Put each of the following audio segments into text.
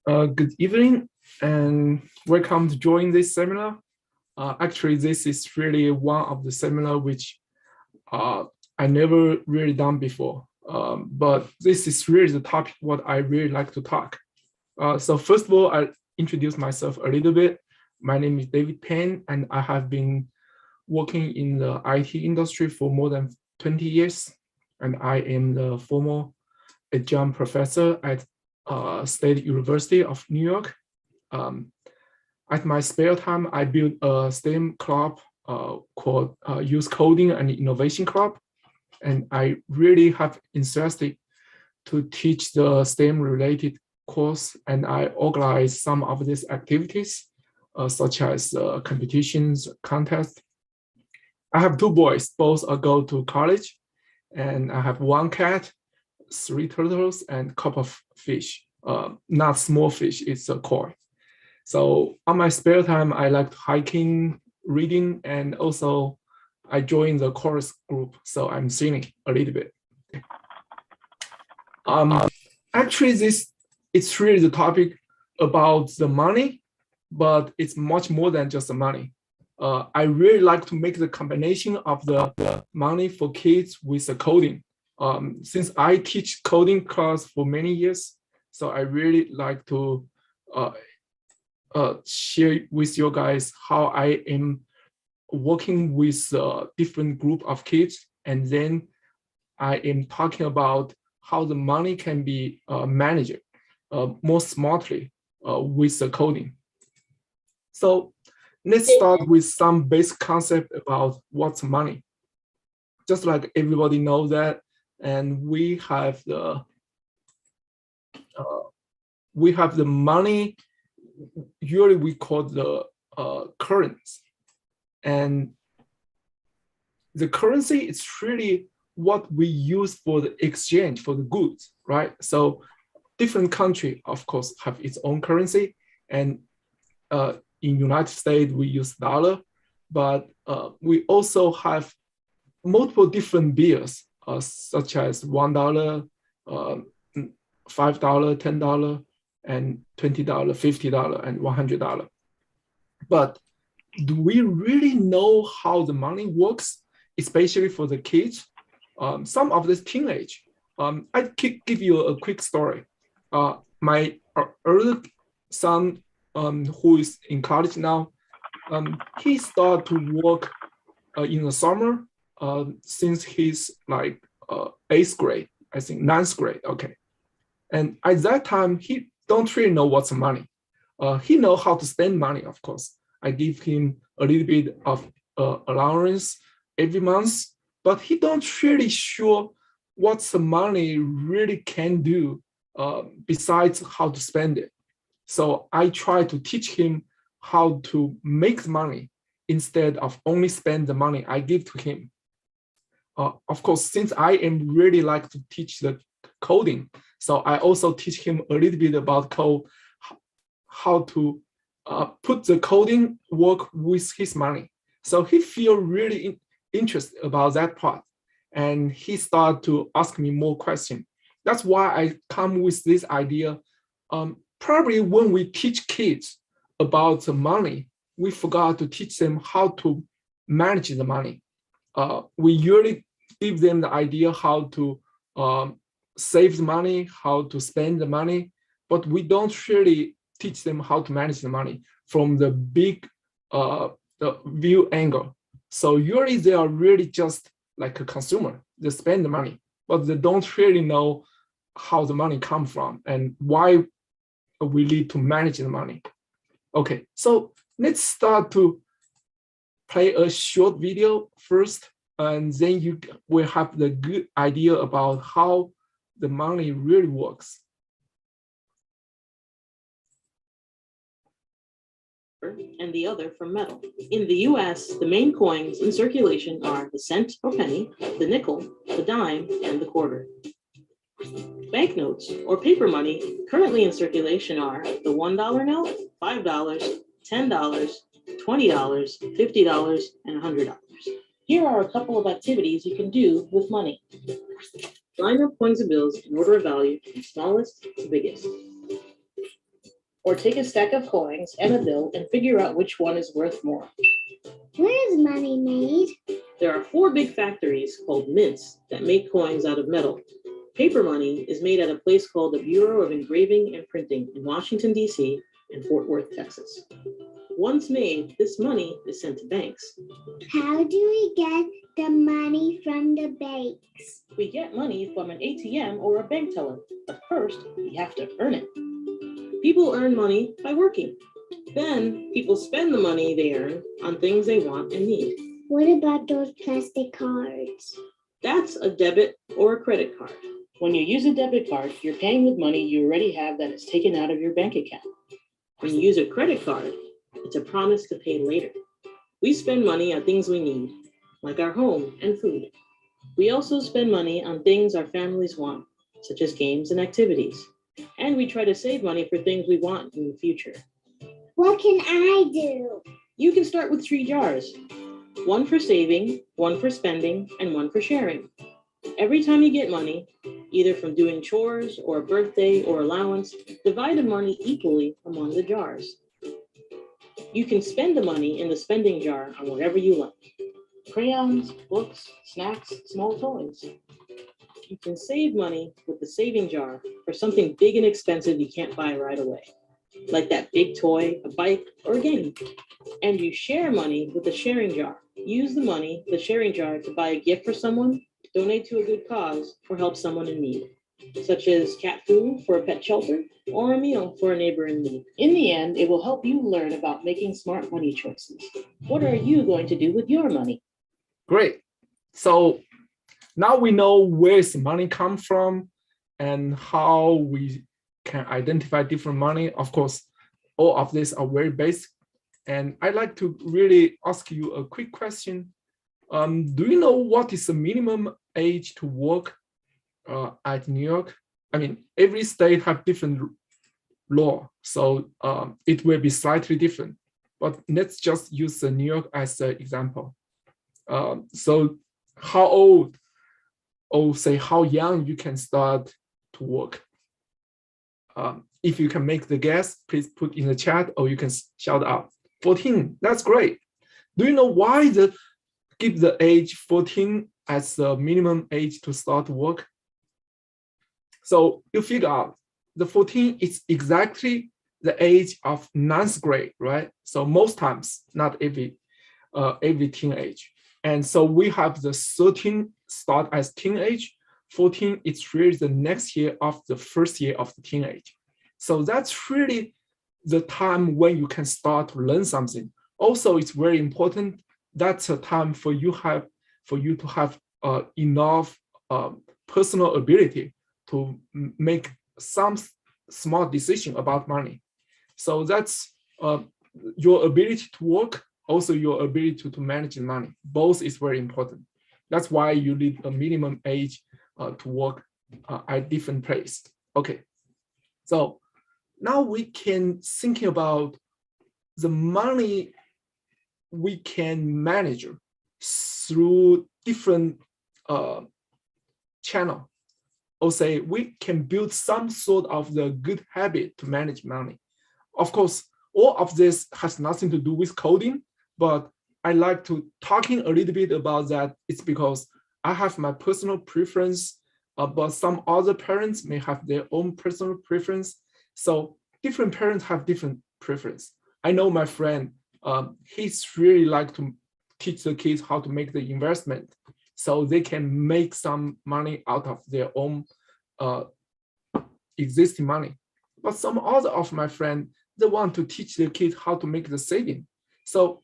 Good evening and welcome to join this seminar. Actually, this is really one of the seminar which I never really done before, but this is really the topic what I really like to talk. So first of all, I introduce myself a little bit. My name is Levittown, and I have been working in the IT industry for more than 20 years, and I am the former adjunct professor at State University of New York. At my spare time, I built a STEM club called Youth Coding and Innovation Club. And I really have interested to teach the STEM related course, and I organize some of these activities, such as competitions, contests. I have two boys, both go to college, and I have one cat, 3 turtles, and a couple of fish. Not small fish, it's a koi. So on my spare time, I like hiking, reading, and also I joined the chorus group, so I'm singing a little bit. Actually, it's really the topic about the money, but it's much more than just the money. I really like to make the combination of the money for kids with the coding. Since I teach coding class for many years, so I really like to share with you guys how I am working with a different group of kids, and then I am talking about how the money can be managed more smartly with the coding. So let's start with some basic concept about what's money. Just like everybody knows that, and we have the money. Usually we call the currency, and the currency is really what we use for the exchange for the goods, right? So different country, of course, have its own currency, and in United States we use dollar, but we also have multiple different bills, such as $1, $5, $10, and $20, $50, and $100. But do we really know how the money works, especially for the kids? Some of the teenage. I give you a quick story. My early son, who is in college now, he started to work in the summer since he's like 8th grade, I think 9th grade, okay. And at that time, he don't really know what's money. He know how to spend money, of course. I give him a little bit of allowance every month, but he don't really sure what the money really can do besides how to spend it. So I try to teach him how to make money instead of only spend the money I give to him. Of course, since I am really like to teach the coding, so I also teach him a little bit about code, how to put the coding work with his money. So he feel really interested about that part, and he started to ask me more questions. That's why I come with this idea. Probably when we teach kids about the money, we forgot to teach them how to manage the money. We usually give them the idea how to save the money, how to spend the money, but we don't really teach them how to manage the money from the big the view angle. So usually they are really just like a consumer. They spend the money, but they don't really know how the money comes from and why we need to manage the money. Okay, so let's start to play a short video first, and then you will have the good idea about how the money really works. And the other from metal. In the US, the main coins in circulation are the cent or penny, the nickel, the dime, and the quarter. Banknotes, or paper money, currently in circulation are the $1 note, $5, $10, $20, $50, and $100. Here are a couple of activities you can do with money. Line up coins and bills in order of value from smallest to biggest. Or take a stack of coins and a bill and figure out which one is worth more. Where is money made? There are 4 big factories called mints that make coins out of metal. Paper money is made at a place called the Bureau of Engraving and Printing in Washington, D.C. and Fort Worth, Texas. Once made, this money is sent to banks. How do we get the money from the banks? We get money from an ATM or a bank teller, but first we have to earn it. People earn money by working. Then people spend the money they earn on things they want and need. What about those plastic cards? That's a debit or a credit card. When you use a debit card, you're paying with money you already have that is taken out of your bank account. When you use a credit card, it's a promise to pay later. We spend money on things we need, like our home and food. We also spend money on things our families want, such as games and activities. And we try to save money for things we want in the future. What can I do? You can start with 3 jars. 1 for saving, 1 for spending, and 1 for sharing. Every time you get money, either from doing chores or a birthday or allowance, divide the money equally among the jars. You can spend the money in the spending jar on whatever you like. Crayons, books, snacks, small toys. You can save money with the saving jar for something big and expensive you can't buy right away, like that big toy, a bike, or a game. And you share money with the sharing jar. Use the money, the sharing jar, to buy a gift for someone, donate to a good cause, or help someone in need, such as cat food for a pet shelter or a meal for a neighbor in need. In the end, it will help you learn about making smart money choices. What are you going to do with your money? Great. So now we know where the money come from and how we can identify different money. Of course, all of these are very basic. And I'd like to really ask you a quick question. Do you know what is the minimum age to work at New York? I mean, every state have different law, so it will be slightly different. But let's just use New York as an example. So how old, or say how young you can start to work? If you can make the guess, please put in the chat, or you can shout out. 14, that's great. Do you know why keep the age 14 as the minimum age to start work? So you figure out the 14 is exactly the age of 9th grade, right? So most times, not every teenage. And so we have the 13 start as teenage, 14 it's really the next year of the first year of the teenage. So that's really the time when you can start to learn something. Also, it's very important. That's a time for you to have enough personal ability to make some smart decision about money. So that's your ability to work, also your ability to manage money. Both is very important. That's why you need a minimum age to work at different place. Okay, so now we can think about the money we can manage through different channel. Or say we can build some sort of the good habit to manage money. Of course, all of this has nothing to do with coding, but I like to talking a little bit about that. It's because I have my personal preference, but some other parents may have their own personal preference. So different parents have different preference. I know my friend, he's really like to teach the kids how to make the investment so they can make some money out of their own existing money. But some other of my friends, they want to teach their kids how to make the saving. So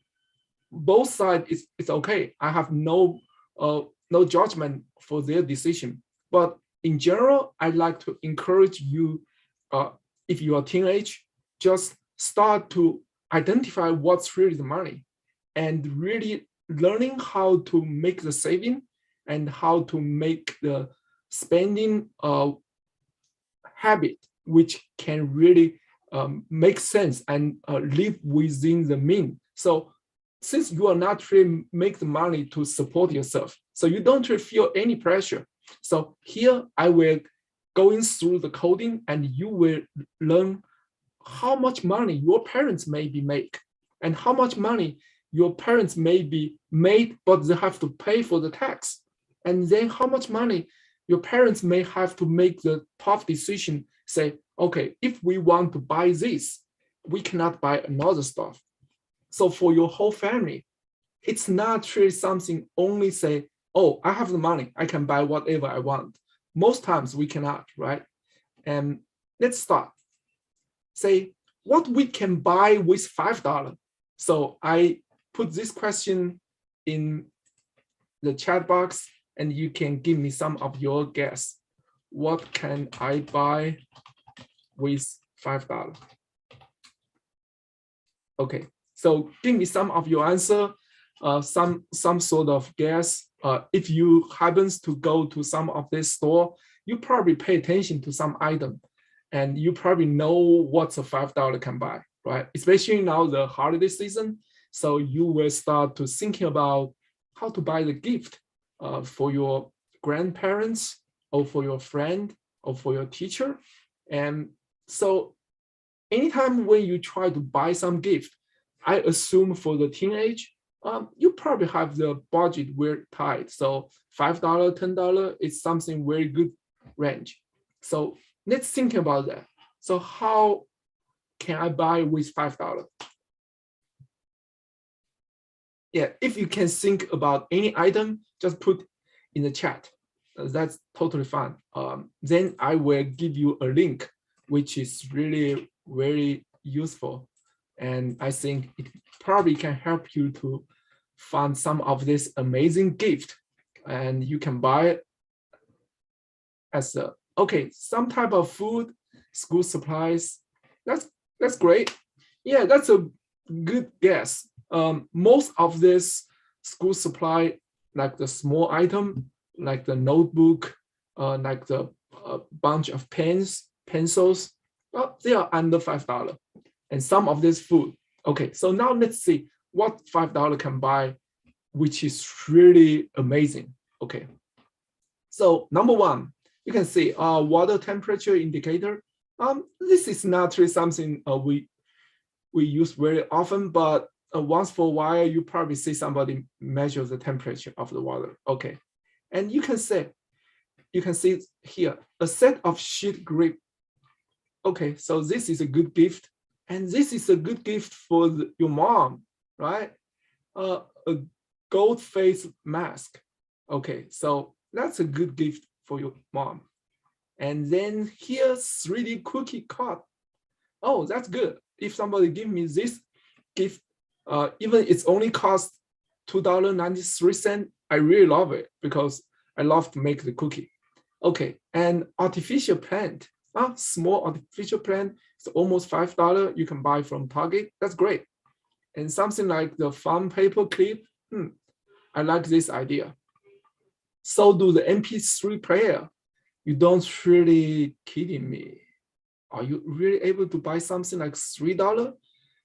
both sides, it's okay. I have no judgment for their decision. But in general, I like to encourage you, if you are teenage, just start to identify what's really the money and really learning how to make the saving and how to make the spending habit, which can really make sense and live within the mean. So since you are not really make the money to support yourself, so you don't really feel any pressure. So here I will going through the coding and you will learn how much money your parents maybe make and how much money your parents may be made, but they have to pay for the tax. And then how much money your parents may have to make the tough decision, say, okay, if we want to buy this, we cannot buy another stuff. So for your whole family, it's not really something only say, oh, I have the money, I can buy whatever I want. Most times we cannot, right? And let's start. Say what we can buy with $5. So I put this question in the chat box and you can give me some of your guess. What can I buy with $5? Okay, so give me some of your answer, some sort of guess. If you happens to go to some of this store, you probably pay attention to some item and you probably know what's a $5 can buy, right? Especially now the holiday season. So you will start to thinking about how to buy the gift for your grandparents or for your friend or for your teacher. And so anytime when you try to buy some gift, I assume for the teenage, you probably have the budget very tight. So $5, $10 is something very good range. So let's think about that. So how can I buy with $5? Yeah, if you can think about any item, just put in the chat. That's totally fine. Then I will give you a link, which is really very useful. And I think it probably can help you to find some of this amazing gift. And you can buy it as a, okay, some type of food, school supplies. That's great. Yeah, that's a good guess. Most of this school supply, like the small item, like the notebook, like the bunch of pens, pencils, well, they are under $5. And some of this food. Okay, so now let's see what $5 can buy, which is really amazing. Okay, so number one, you can see water temperature indicator. This is not really something we use very often, but once for a while, you probably see somebody measure the temperature of the water. Okay, and you can see here, a set of sheet grip. Okay, so this is a good gift. And this is a good gift for your mom, right? A gold face mask. Okay, so that's a good gift for your mom. And then here's 3D cookie card. Oh, that's good. If somebody give me this gift, even it's only cost $2.93, I really love it because I love to make the cookie. Okay, and artificial plant, small artificial plant, it's almost $5. You can buy from Target. That's great. And something like the fun paper clip, I like this idea. So do the MP3 player. You don't really kidding me. Are you really able to buy something like $3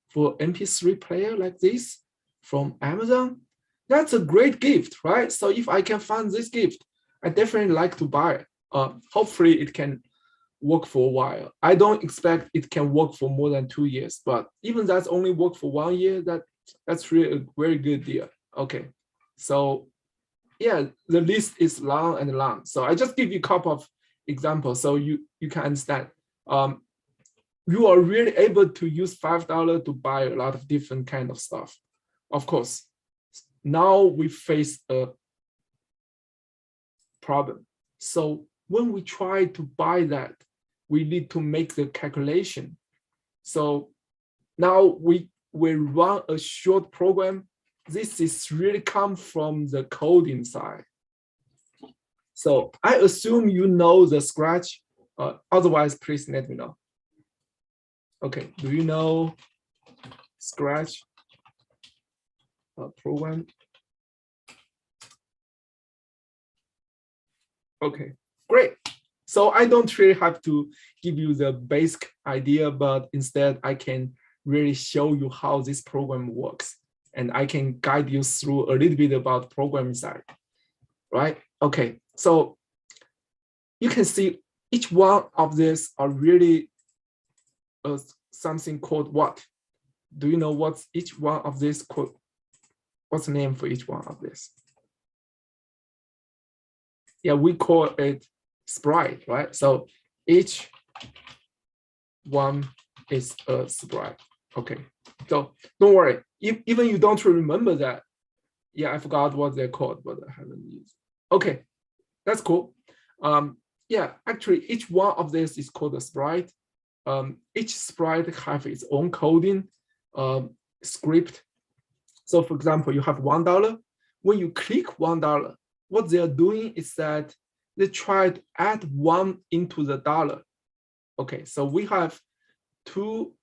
for MP3 player like this from Amazon? That's a great gift, right? So if I can find this gift, I definitely like to buy it. Hopefully it can work for a while. I don't expect it can work for more than 2 years, but even that's only work for 1 year, that's really a very good deal. Okay, so yeah, the list is long and long. So I just give you a couple of examples so you can understand. You are really able to use $5 to buy a lot of different kind of stuff. Of course, now we face a problem. So when we try to buy that, we need to make the calculation. So now we will run a short program. This is really come from the coding side. So I assume you know the Scratch. Otherwise, please let me know. Okay, do you know Scratch program? Okay, great. So I don't really have to give you the basic idea, but instead I can really show you how this program works. And I can guide you through a little bit about programming side, right? Okay, so you can see each one of these are really a something called what? Do you know what's each one of these called? What's the name for each one of this? Yeah, we call it sprite, right? So each one is a sprite. Okay, so don't worry. Even you don't remember that. Yeah, I forgot what they're called, but I haven't used. Okay, that's cool. Yeah, actually, each one of this is called a sprite. Each sprite have its own coding script. So for example, you have $1. When you click $1, what they are doing is that they try to add one into the dollar. Okay, so we have two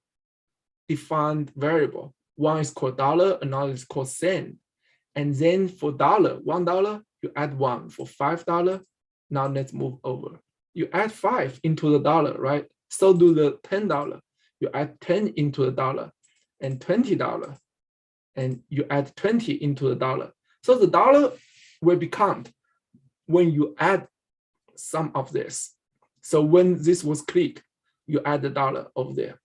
defined variable. One is called dollar, another is called cent. And then for $1, you add one. For $5, now let's move over. You add 5 into the dollar, right? So do the $10. You add 10 into the dollar, and $20, and you add 20 into the dollar. So the dollar will be counted when you add some of this. So when this was clicked, you add the dollar over there.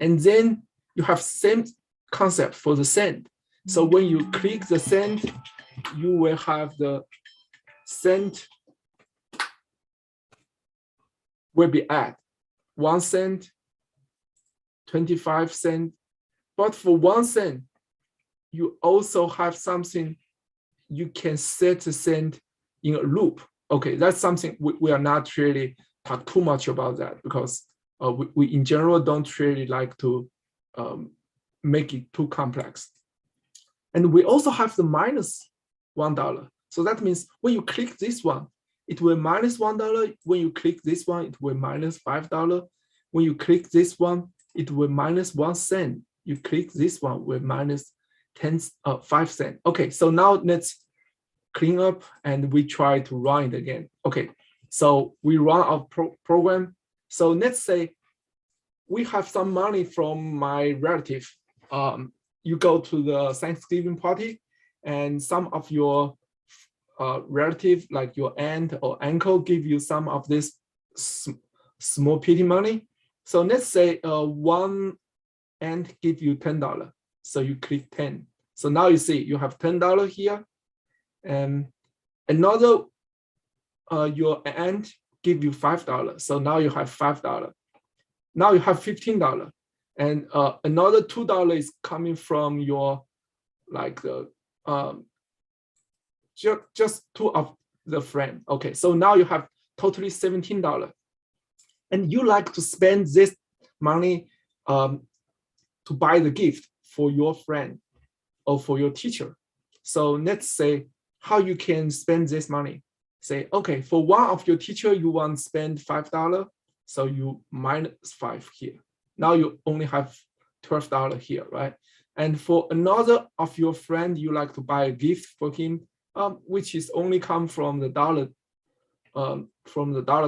And then you have same concept for the cent. So when you click the cent, you will have the cent will be add 1 cent, 25 cents. But for 1 cent, you also have something you can set the cent in a loop. Okay, that's something we are not really talk too much about that because we in general don't really like to make it too complex. And we also have the minus $1. So that means when you click this one, it will minus $1. When you click this one, it will minus $5. When you click this one, it will minus 1 cent. You click this one will minus 5 cents. Okay, so now let's clean up and we try to run it again. Okay, so we run our program. So let's say we have some money from my relative. You go to the Thanksgiving party and some of your relative, like your aunt or uncle, give you some of this small pity money. So let's say one aunt give you $10. So you click 10. So now you see you have $10 here. And another, your aunt give you $5. So now you have $5. Now you have $15. And another $2 is coming from your, like the, just two of the friend. Okay, so now you have totally $17. And you like to spend this money to buy the gift for your friend or for your teacher. So let's say how you can spend this money. Say, okay, for one of your teacher, you want to spend $5. So you minus 5 here. Now you only have $12 here, right? And for another of your friend, you like to buy a gift for him, which is only come from the dollar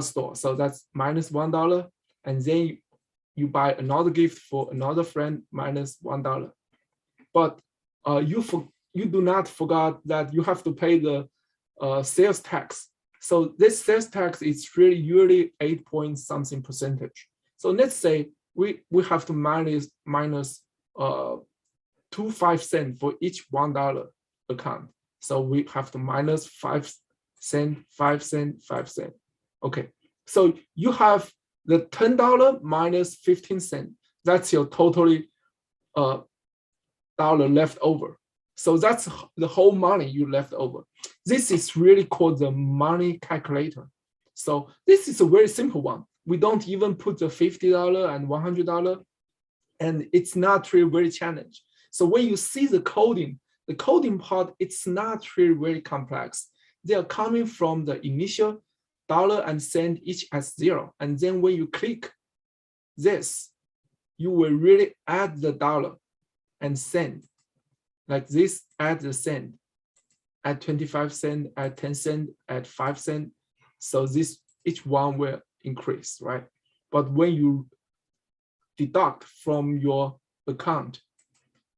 store. So that's minus $1. And then you buy another gift for another friend, minus $1. But you do not forget that you have to pay the sales tax. So this sales tax is really usually 8 point something percentage. So let's say we have to minus 25 cents for each $1 account. So we have to minus 5 cents, 5 cents, 5 cents. Okay, so you have the $10 minus 15 cents. That's your totally dollar left over. So that's the whole money you left over. This is really called the money calculator. So this is a very simple one. We don't even put the $50 and $100, and it's not really very challenging. So when you see the coding part, it's not really very complex. They are coming from the initial dollar and cent each as 0. And then when you click this, you will really add the dollar and cent. Like this, add the cent, add 25 cents, add 10 cents, add 5 cents. So this, each one will increase, right? But when you deduct from your account,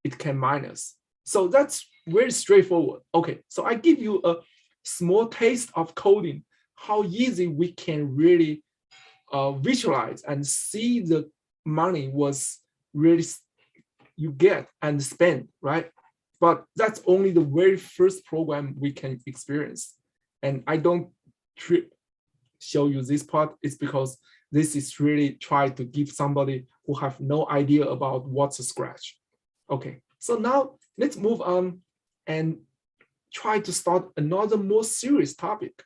it can minus. So that's very straightforward. Okay, so I give you a small taste of coding, how easy we can really visualize and see the money was really you get and spend, right? But that's only the very first program we can experience. And I don't show you this part. It's because this is really try to give somebody who have no idea about what's a Scratch. Okay, so now let's move on and try to start another more serious topic,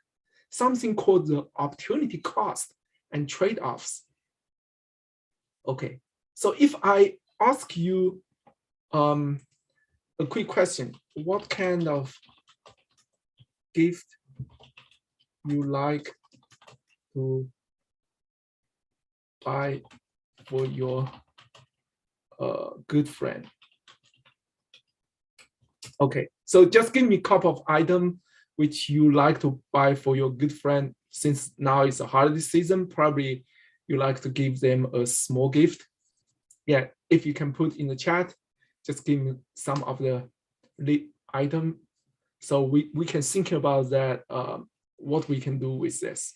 something called the opportunity cost and trade-offs. Okay, so if I ask you a quick question, what kind of gift you like to buy for your good friend? Okay, so just give me a couple of items which you like to buy for your good friend. Since now it's a holiday season, probably you like to give them a small gift. Yeah, if you can put in the chat, just give me some of the item, so we can think about that, what we can do with this.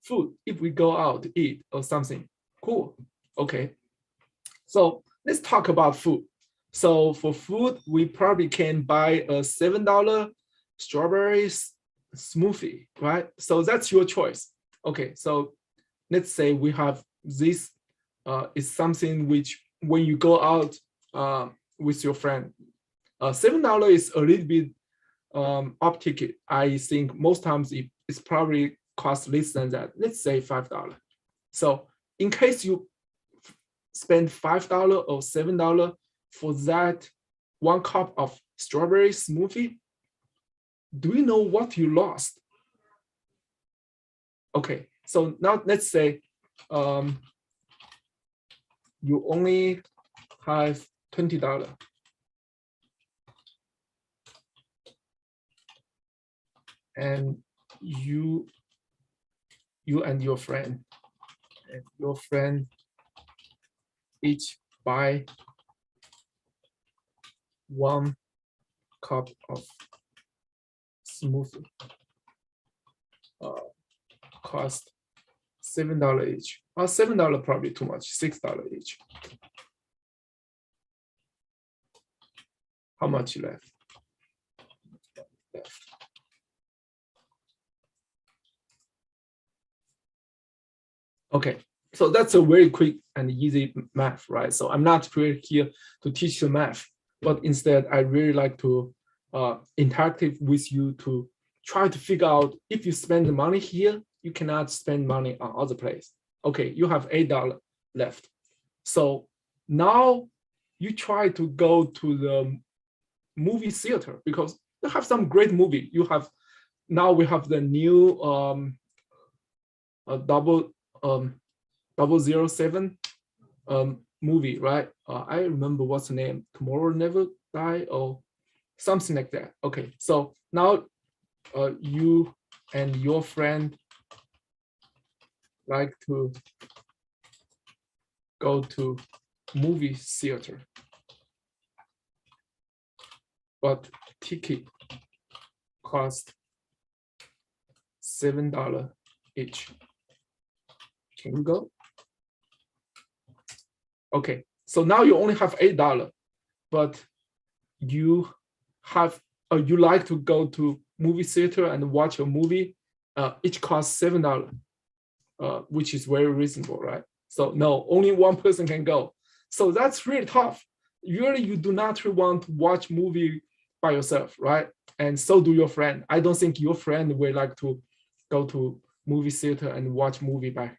Food, if we go out to eat or something, cool. Okay, so let's talk about food. So for food, we probably can buy a $7 strawberry smoothie, right? So that's your choice. Okay, so let's say we have this is something which when you go out with your friend, $7 is a little bit off ticket. I think most times it's probably cost less than that. Let's say $5. So in case you spend $5 or $7 for that 1 cup of strawberry smoothie, do you know what you lost? Okay, so now let's say you only have $20. And you and your friend each buy 1 cup of smoothie, cost $7 each. $7 probably too much, $6 each. How much left? Okay, so that's a very quick and easy math, right? So I'm not really here to teach you math, but instead I really like to interactive with you to try to figure out if you spend the money here, you cannot spend money on other place. Okay, you have $8 left. So now you try to go to the movie theater because you have some great movie. You have now we have the new 007 movie, right? I remember what's the name, Tomorrow Never Die or something like that. Okay, so now you and your friend like to go to movie theater, but ticket cost $7 each. Can we go? Okay, so now you only have $8, but you have you like to go to movie theater and watch a movie. Each costs $7, which is very reasonable, right? So no, only one person can go. So that's really tough. Usually you do not want to watch movie by yourself, right? And so do your friend. I don't think your friend will like to go to movie theater and watch movie by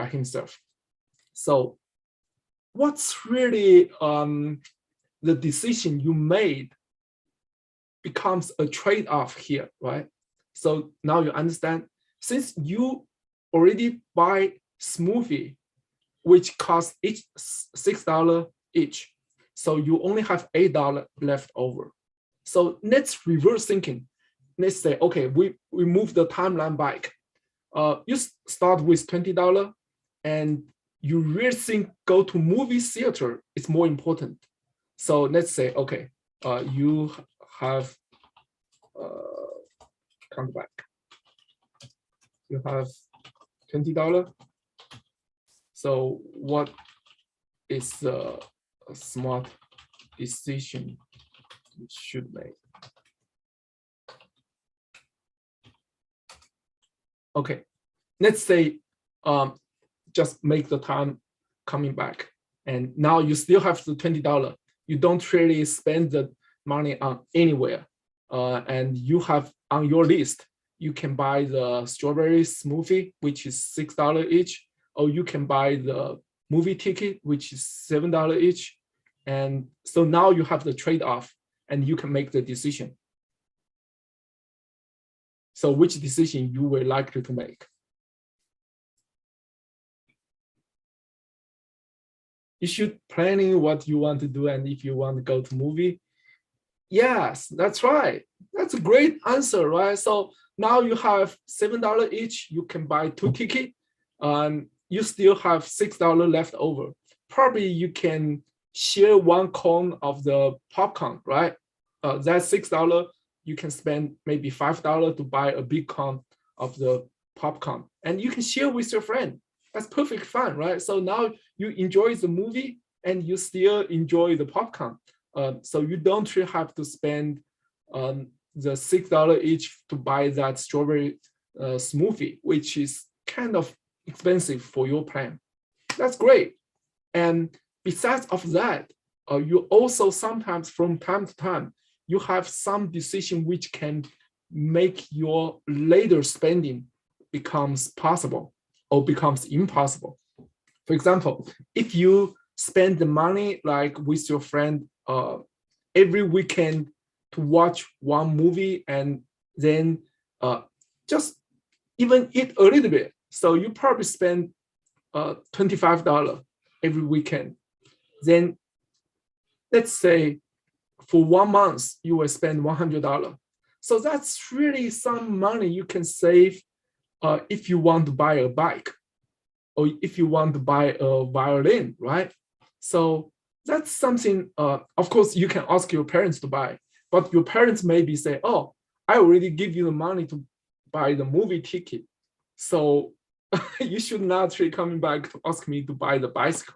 himself. So what's really the decision you made becomes a trade-off here, right? So now you understand, since you already buy smoothie, which costs each $6 each, so you only have $8 left over. So let's reverse thinking. Let's say, okay, we move the timeline back. You start with $20 and you really think go to movie theater is more important. So let's say, okay, you have, come back. You have $20. So what is a smart decision you should make. Okay, let's say just make the time coming back, and now you still have the $20. You don't really spend the money on anywhere, and you have on your list, you can buy the strawberry smoothie, which is $6 each, or you can buy the movie ticket, which is $7 each. And so now you have the trade-off, and you can make the decision. So which decision you were likely to make? You should planning what you want to do, and if you want to go to movie. Yes, that's right. That's a great answer, right? So now you have $7 each. You can buy 2 tickets. You still have $6 left over. Probably you can share 1 cone of the popcorn, right? That's $6. You can spend maybe $5 to buy a big cone of the popcorn, and you can share with your friend. That's perfect fun, right? So now you enjoy the movie and you still enjoy the popcorn. So you don't really have to spend the $6 each to buy that strawberry smoothie, which is kind of expensive for your plan. That's great. And besides of that, you also sometimes from time to time, you have some decision which can make your later spending becomes possible or becomes impossible. For example, if you spend the money like with your friend every weekend to watch 1 movie and then just even eat a little bit, so you probably spend $25 every weekend. Then let's say for 1 month, you will spend $100. So that's really some money you can save if you want to buy a bike or if you want to buy a violin, right? So that's something, of course, you can ask your parents to buy, but your parents maybe say, oh, I already give you the money to buy the movie ticket. So you should not really coming back to ask me to buy the bicycle,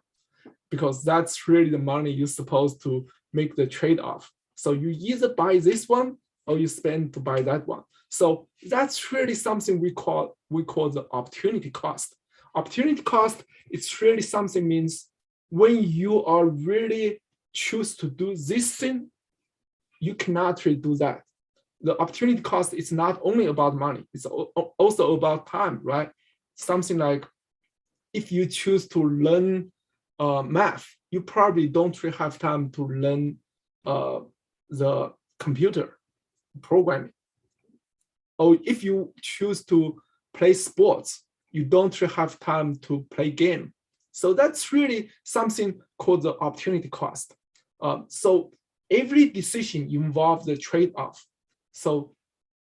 because that's really the money you're supposed to make the trade-off. So you either buy this one or you spend to buy that one. So that's really something we call the opportunity cost. Opportunity cost, it's really something means when you are really choose to do this thing, you cannot really do that. The opportunity cost is not only about money, it's also about time, right? Something like if you choose to learn math, you probably don't really have time to learn the computer programming. Or if you choose to play sports, you don't really have time to play game. So that's really something called the opportunity cost. So every decision involves the trade-off. So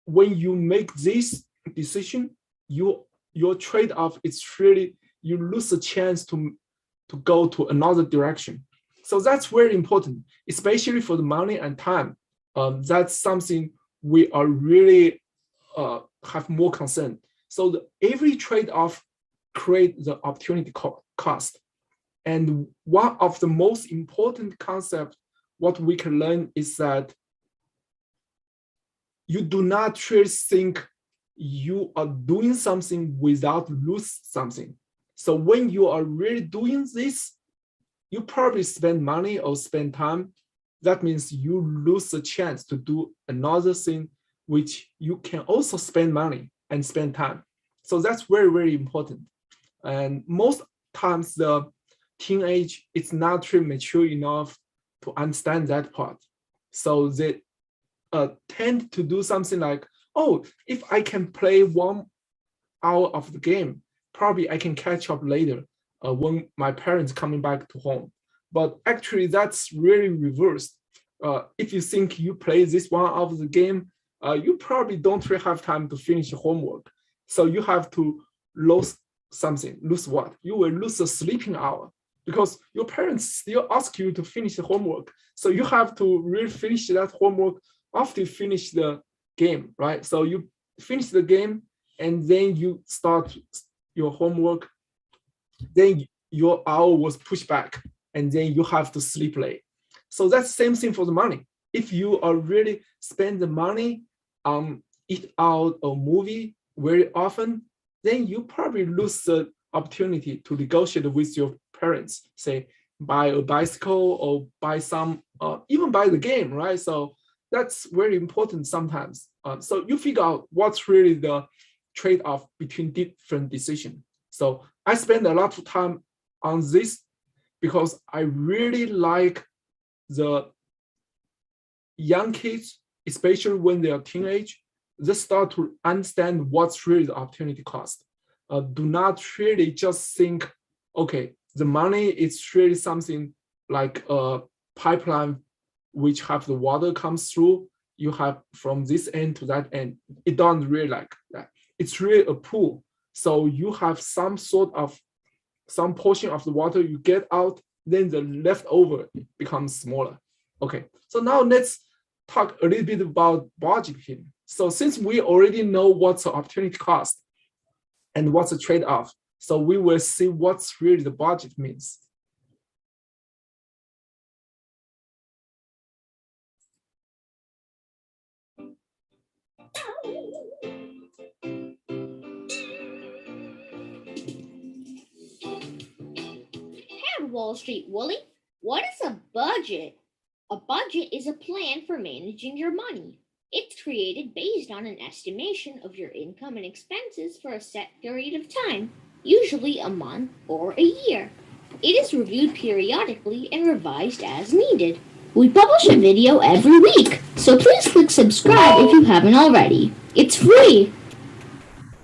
when you make this decision, your trade-off is really, you lose a chance to go to another direction. So that's very important, especially for the money and time. That's something we are really have more concern. So every trade-off creates the opportunity cost. And one of the most important concepts, what we can learn is that you do not really think you are doing something without lose something. So when you are really doing this, you probably spend money or spend time. That means you lose the chance to do another thing, which you can also spend money and spend time. So that's very, very important. And most times the teenage is not really mature enough to understand that part. So they tend to do something like, oh, if I can play 1 hour of the game, probably I can catch up later when my parents coming back to home. But actually that's really reversed. If you think you play this 1 hour of the game, you probably don't really have time to finish the homework. So you have to lose something. Lose what? You will lose a sleeping hour because your parents still ask you to finish the homework. So you have to really finish that homework after you finish the game, right? So you finish the game and then you start your homework. Then your hour was pushed back. and then you have to sleep late. So that's the same thing for the money. If you are really spend the money on eat out or movie very often, then you probably lose the opportunity to negotiate with your parents, say buy a bicycle or buy some, even buy the game, right? So that's very important sometimes. So you figure out what's really the trade-off between different decisions. So I spend a lot of time on this because I really like the young kids, especially when they are teenage, they start to understand what's really the opportunity cost. Do not really just think, okay, the money is really something like a pipeline which have the water comes through. You have from this end to that end. It doesn't really like that. It's really a pool. So you have some portion of the water you get out, then the leftover becomes smaller. Okay, so now let's talk a little bit about budgeting. So since we already know what's the opportunity cost and what's the trade-off, so we will see what's really the budget means. Hey, Wall Street Wooly, what is a budget? A budget is a plan for managing your money. It's created based on an estimation of your income and expenses for a set period of time, usually a month or a year. It is reviewed periodically and revised as needed. We publish a video every week, so please click subscribe if you haven't already. It's free.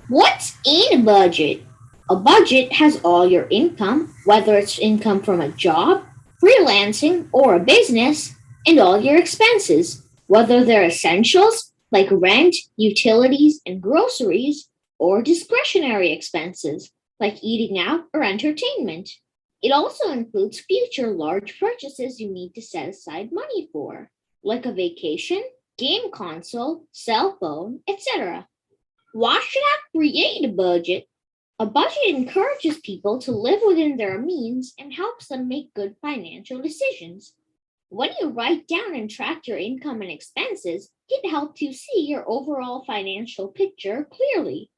What's in a budget? A budget has all your income, whether it's income from a job, freelancing, or a business, and all your expenses, whether they're essentials like rent, utilities, and groceries, or discretionary expenses like eating out or entertainment. It also includes future large purchases you need to set aside money for, like a vacation, game console, cell phone, etc. Why should I create a budget? A budget encourages people to live within their means and helps them make good financial decisions. When you write down and track your income and expenses, it helps you see your overall financial picture clearly.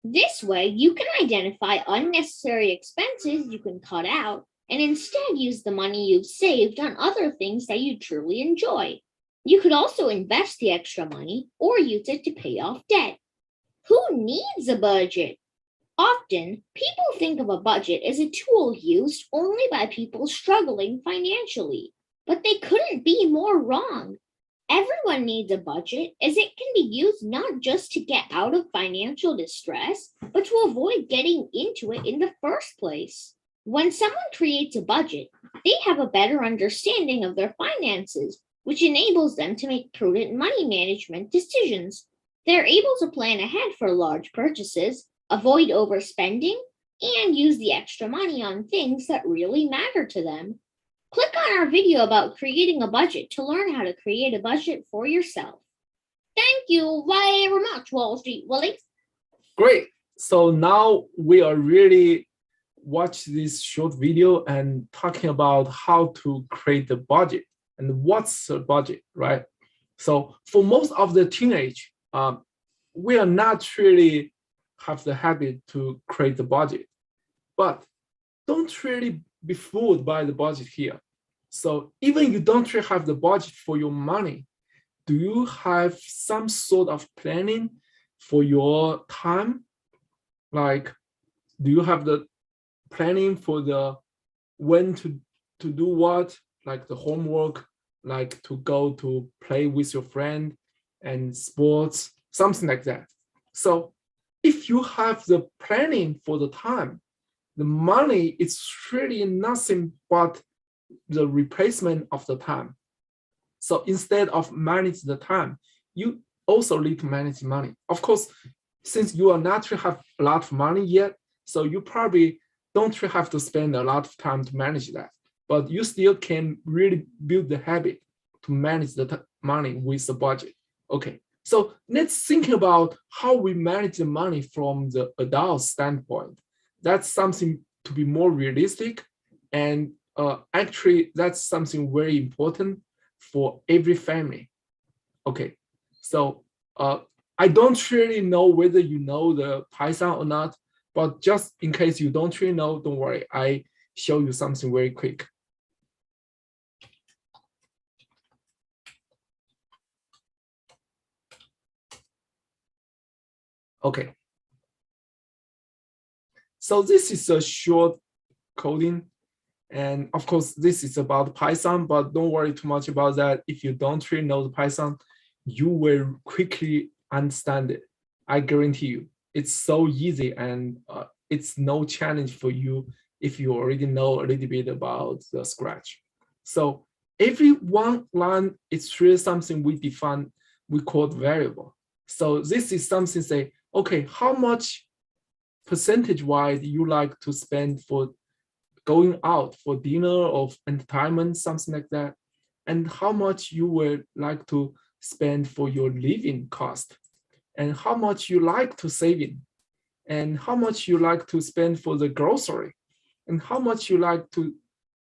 This way, you can identify unnecessary expenses you can cut out and instead use the money you've saved on other things that you truly enjoy. You could also invest the extra money or use it to pay off debt. Who needs a budget? Often, people think of a budget as a tool used only by people struggling financially, but they couldn't be more wrong. Everyone needs a budget as it can be used not just to get out of financial distress, but to avoid getting into it in the first place. When someone creates a budget, they have a better understanding of their finances, which enables them to make prudent money management decisions. They're able to plan ahead for large purchases, avoid overspending, and use the extra money on things that really matter to them. Click on our video about creating a budget to learn how to create a budget for yourself. Thank you very much, Wall Street Willie. Great. So now we are really watch this short video and talking about how to create the budget and what's a budget, right? So for most of the teenage, we are not really have the habit to create the budget, but don't really be fooled by the budget here. So even you don't really have the budget for your money, do you have some sort of planning for your time? Like, do you have the planning for the when to do what, like the homework, like to go to play with your friend and sports, something like that. So if you have the planning for the time, the money is really nothing but the replacement of the time. So instead of manage the time, you also need to manage money. Of course, since you are not really have a lot of money yet, so you probably don't really have to spend a lot of time to manage that. But you still can really build the habit to manage the money with the budget. Okay, so let's think about how we manage the money from the adult standpoint. That's something to be more realistic and actually, that's something very important for every family. Okay, so I don't really know whether you know the Python or not, but just in case you don't really know, don't worry. I show you something very quick. Okay. So this is a short coding. And of course, this is about Python, but don't worry too much about that. If you don't really know the Python, you will quickly understand it. I guarantee you. It's so easy, and it's no challenge for you if you already know a little bit about the Scratch. So every one line is really something we define, we call variable. So this is something say, okay, how much percentage-wise you like to spend for going out for dinner or entertainment, something like that, and how much you would like to spend for your living cost, and how much you like to save in, and how much you like to spend for the grocery, and how much you like to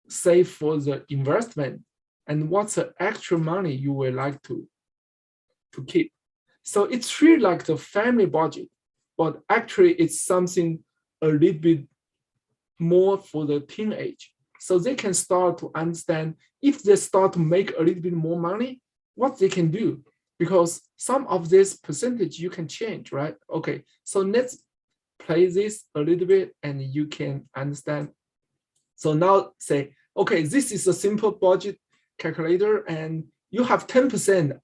save for the investment, and what's the actual money you would like to keep. So it's really like the family budget, but actually it's something a little bit more for the teenage. So they can start to understand if they start to make a little bit more money, what they can do, because some of this percentage you can change, right? Okay, so let's play this a little bit and you can understand. So now say, okay, this is a simple budget calculator and you have 10%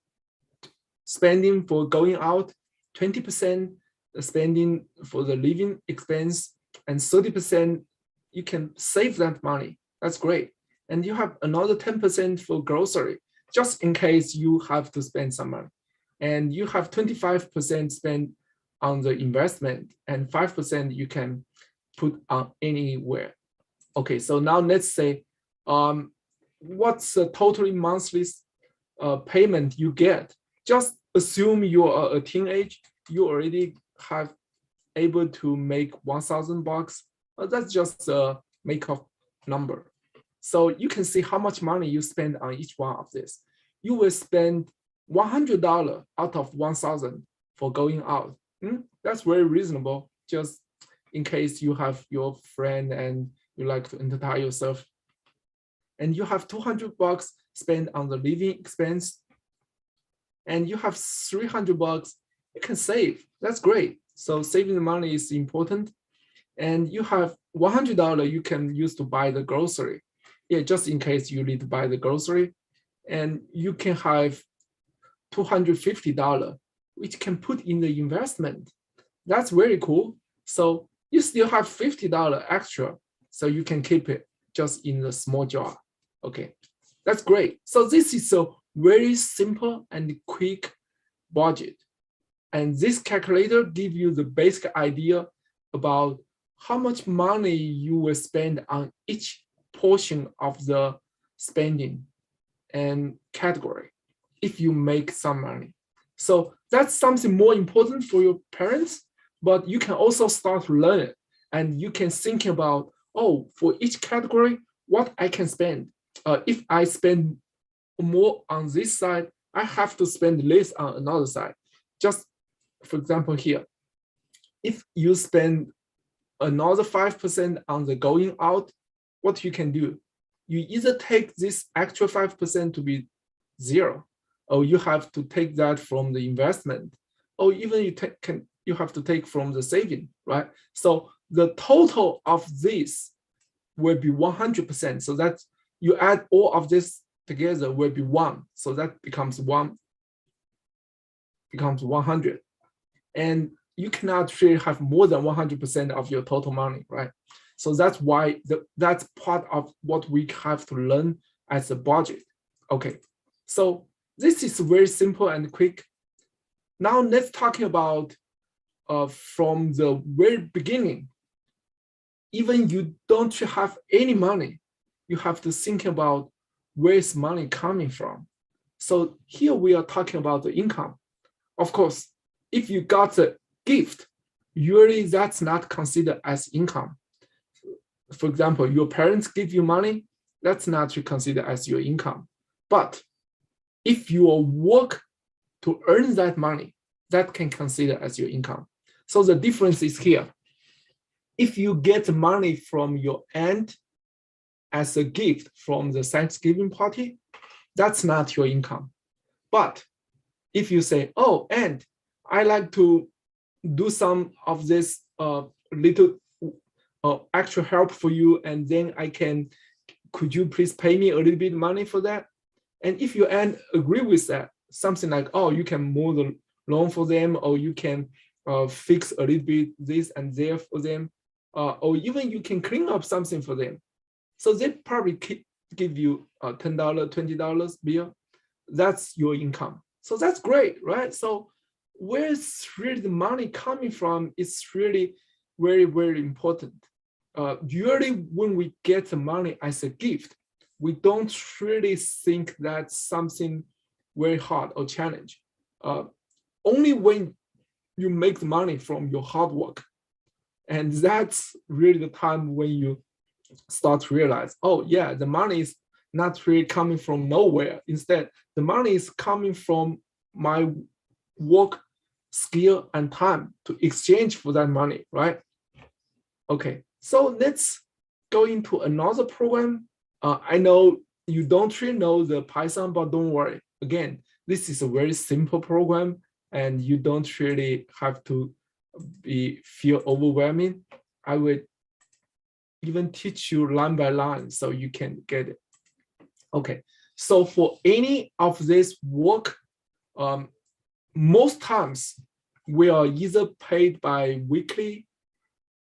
spending for going out, 20% spending for the living expense, and 30% you can save that money. That's great. And you have another 10% for grocery, just in case you have to spend some money. And you have 25% spent on the investment, and 5% you can put on anywhere. Okay, so now let's say, what's the totally monthly payment you get? Just assume you are a teenage, you already have able to make $1,000. That's just a make-up number. So you can see how much money you spend on each one of this. You will spend $100 out of 1,000 for going out. That's very reasonable, just in case you have your friend and you like to entertain yourself. And you have $200 spent on the living expense, and you have $300 you can save. That's great. So saving the money is important. And you have $100 you can use to buy the grocery. Yeah, just in case you need to buy the grocery. And you can have $250, which can put in the investment. That's very cool. So you still have $50 extra, so you can keep it just in the small jar. Okay, that's great. So this is a very simple and quick budget. And this calculator gives you the basic idea about how much money you will spend on each portion of the spending and category if you make some money. So that's something more important for your parents, but you can also start to learn it. And you can think about, oh, for each category, what I can spend. If I spend more on this side, I have to spend less on another side. Just for example here, if you spend another 5% on the going out, what you can do? You either take this extra 5% to be zero, or you have to take that from the investment, or even you have to take from the saving, right? So the total of this will be 100%. So that you add all of this together will be 1. So that becomes 100. And you cannot really have more than 100% of your total money, right? So that's why that's part of what we have to learn as a budget. Okay, so this is very simple and quick. Now let's talk about from the very beginning. Even you don't have any money, you have to think about where is money coming from. So here we are talking about the income. Of course, if you got a gift, usually that's not considered as income. For example, your parents give you money, that's not to consider as your income. But if you work to earn that money, that can consider as your income. So the difference is here. If you get money from your aunt as a gift from the Thanksgiving party, that's not your income. But if you say, oh, aunt, I like to do some of this little extra help for you, and then could you please pay me a little bit money for that? And if your aunt agree with that, something like, oh, you can mow the lawn for them, or you can fix a little bit this and there for them, or even you can clean up something for them. So they probably give you a $10, $20 bill. That's your income. So that's great, right? So where's really the money coming from is really very, very important. Usually when we get the money as a gift, we don't really think that's something very hard or challenge. Only when you make the money from your hard work. And that's really the time when you start to realize, oh yeah, the money is not really coming from nowhere. Instead, the money is coming from my work, skill, and time to exchange for that money, right? Okay, so let's go into another program. I know you don't really know the Python, but don't worry. Again, this is a very simple program, and you don't really have to feel overwhelming. I will even teach you line by line so you can get it. Okay, so for any of this work, most times we are either paid by weekly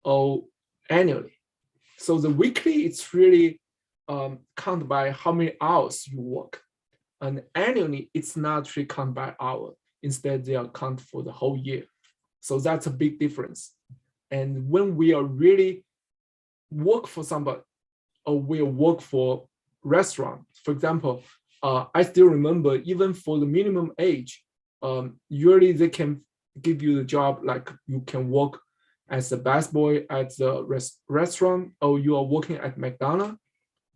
or annually. So the weekly, it's really counted by how many hours you work. And annually, it's not really counted by hour. Instead, they are counted for the whole year. So that's a big difference. And when we are really work for somebody, or we work for restaurant, for example, I still remember even for the minimum age, usually they can give you the job like you can work as a busboy at the restaurant, or you are working at McDonald's.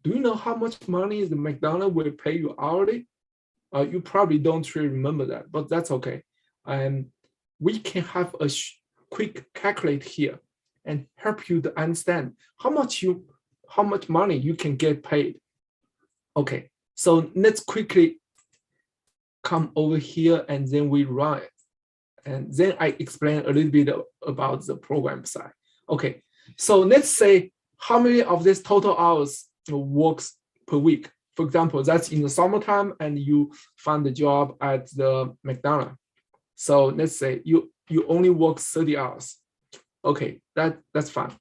Do you know how much money the McDonald's will pay you hourly? You probably don't really remember that, but that's okay. And we can have a quick calculate here and help you to understand how much money you can get paid. Okay, so let's quickly come over here and then we run it. And then I explain a little bit about the program side. Okay, so let's say how many of this total hours works per week. For example, that's in the summertime and you find the job at the McDonald's. So let's say you only work 30 hours. Okay, that's fine.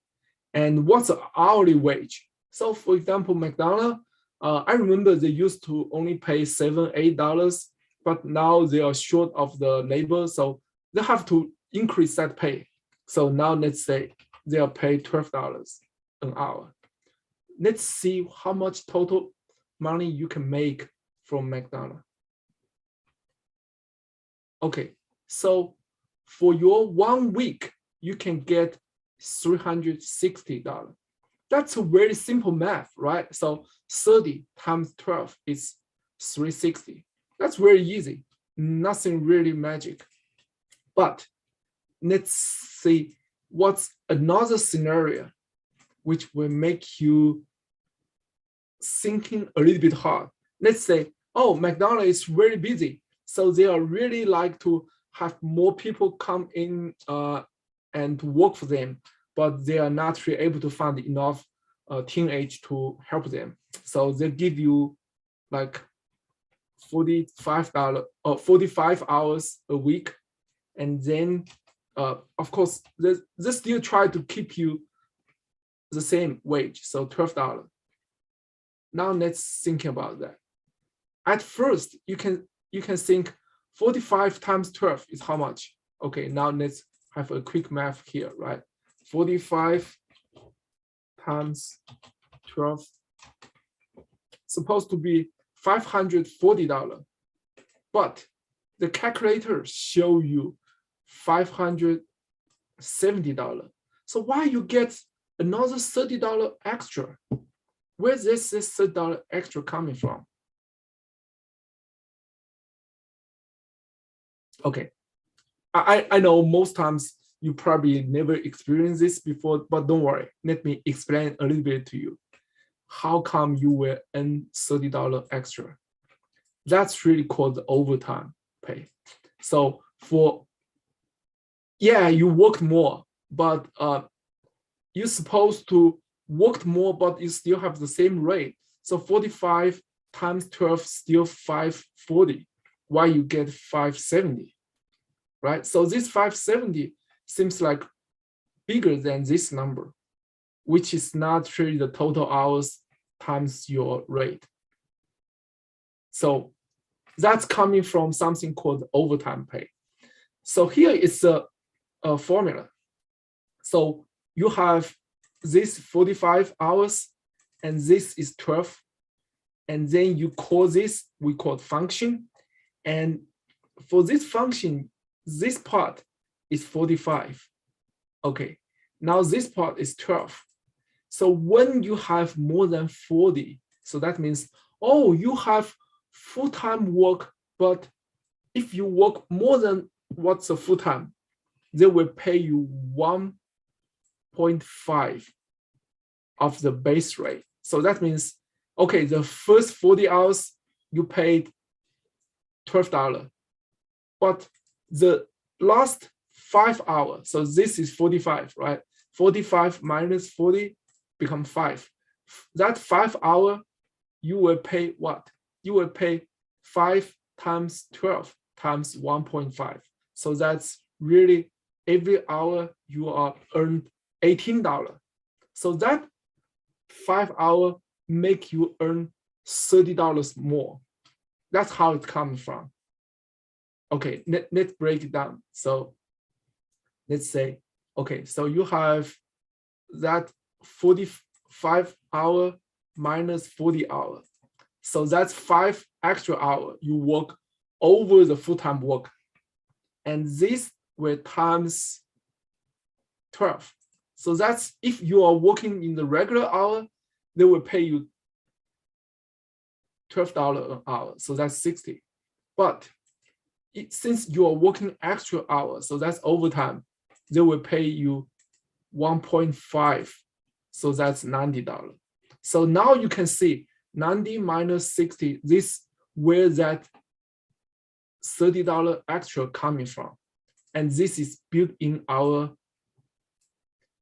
And what's the hourly wage? So for example, McDonald's, I remember they used to only pay $7, $8, but now they are short of the labor, so they have to increase that pay. So now let's say they are paid $12 an hour. Let's see how much total money you can make from McDonald's. Okay, so for your 1 week, you can get $360. That's a very simple math, right? So 30 times 12 is 360. That's very easy, nothing really magic. But let's see what's another scenario which will make you thinking a little bit hard. Let's say, oh, McDonald's is very busy, so they are really like to have more people come in and work for them, but they are not really able to find enough teenage to help them. So they give you like $45 or 45 hours a week. And then, of course, they still try to keep you the same wage, so $12. Now let's think about that. At first, you can think 45 times 12 is how much? Okay, now let's have a quick math here, right? 45 times 12, supposed to be $540, but the calculator show you $570. So why you get another $30 extra? Where's this $30 extra coming from? Okay, I know most times you probably never experienced this before, but don't worry. Let me explain a little bit to you. How come you will earn $30 extra? That's really called the overtime pay. So yeah, you worked more, but you're supposed to work more, but you still have the same rate. So 45 times 12 still 540, while you get 570, right? So this 570 seems like bigger than this number, which is not really the total hours times your rate. So that's coming from something called overtime pay. So here is a formula. So you have this 45 hours, and this is 12. And then you call this, we call function. And for this function, this part is 45. Okay, now this part is 12. So when you have more than 40, so that means, oh, you have full-time work, but if you work more than what's a full-time, they will pay you 1.5 of the base rate. So that means, okay, the first 40 hours, you paid $12. But the last 5 hours, so this is 45, right? 45 minus 40 become 5. That 5 hour, you will pay what? You will pay 5 times 12 times 1.5. So that's really every hour you are earned $18. So that 5 hour make you earn $30 more. That's how it comes from. Okay, let's break it down. So let's say, okay, so you have that 45 hour minus 40 hour. So that's 5 extra hours you work over the full-time work. And this will times 12. So that's if you are working in the regular hour, they will pay you $12 an hour. So that's 60. But since you are working extra hours, so that's overtime, they will pay you 1.5. So that's $90. So now you can see 90 minus 60, this where that $30 extra coming from. And this is built in our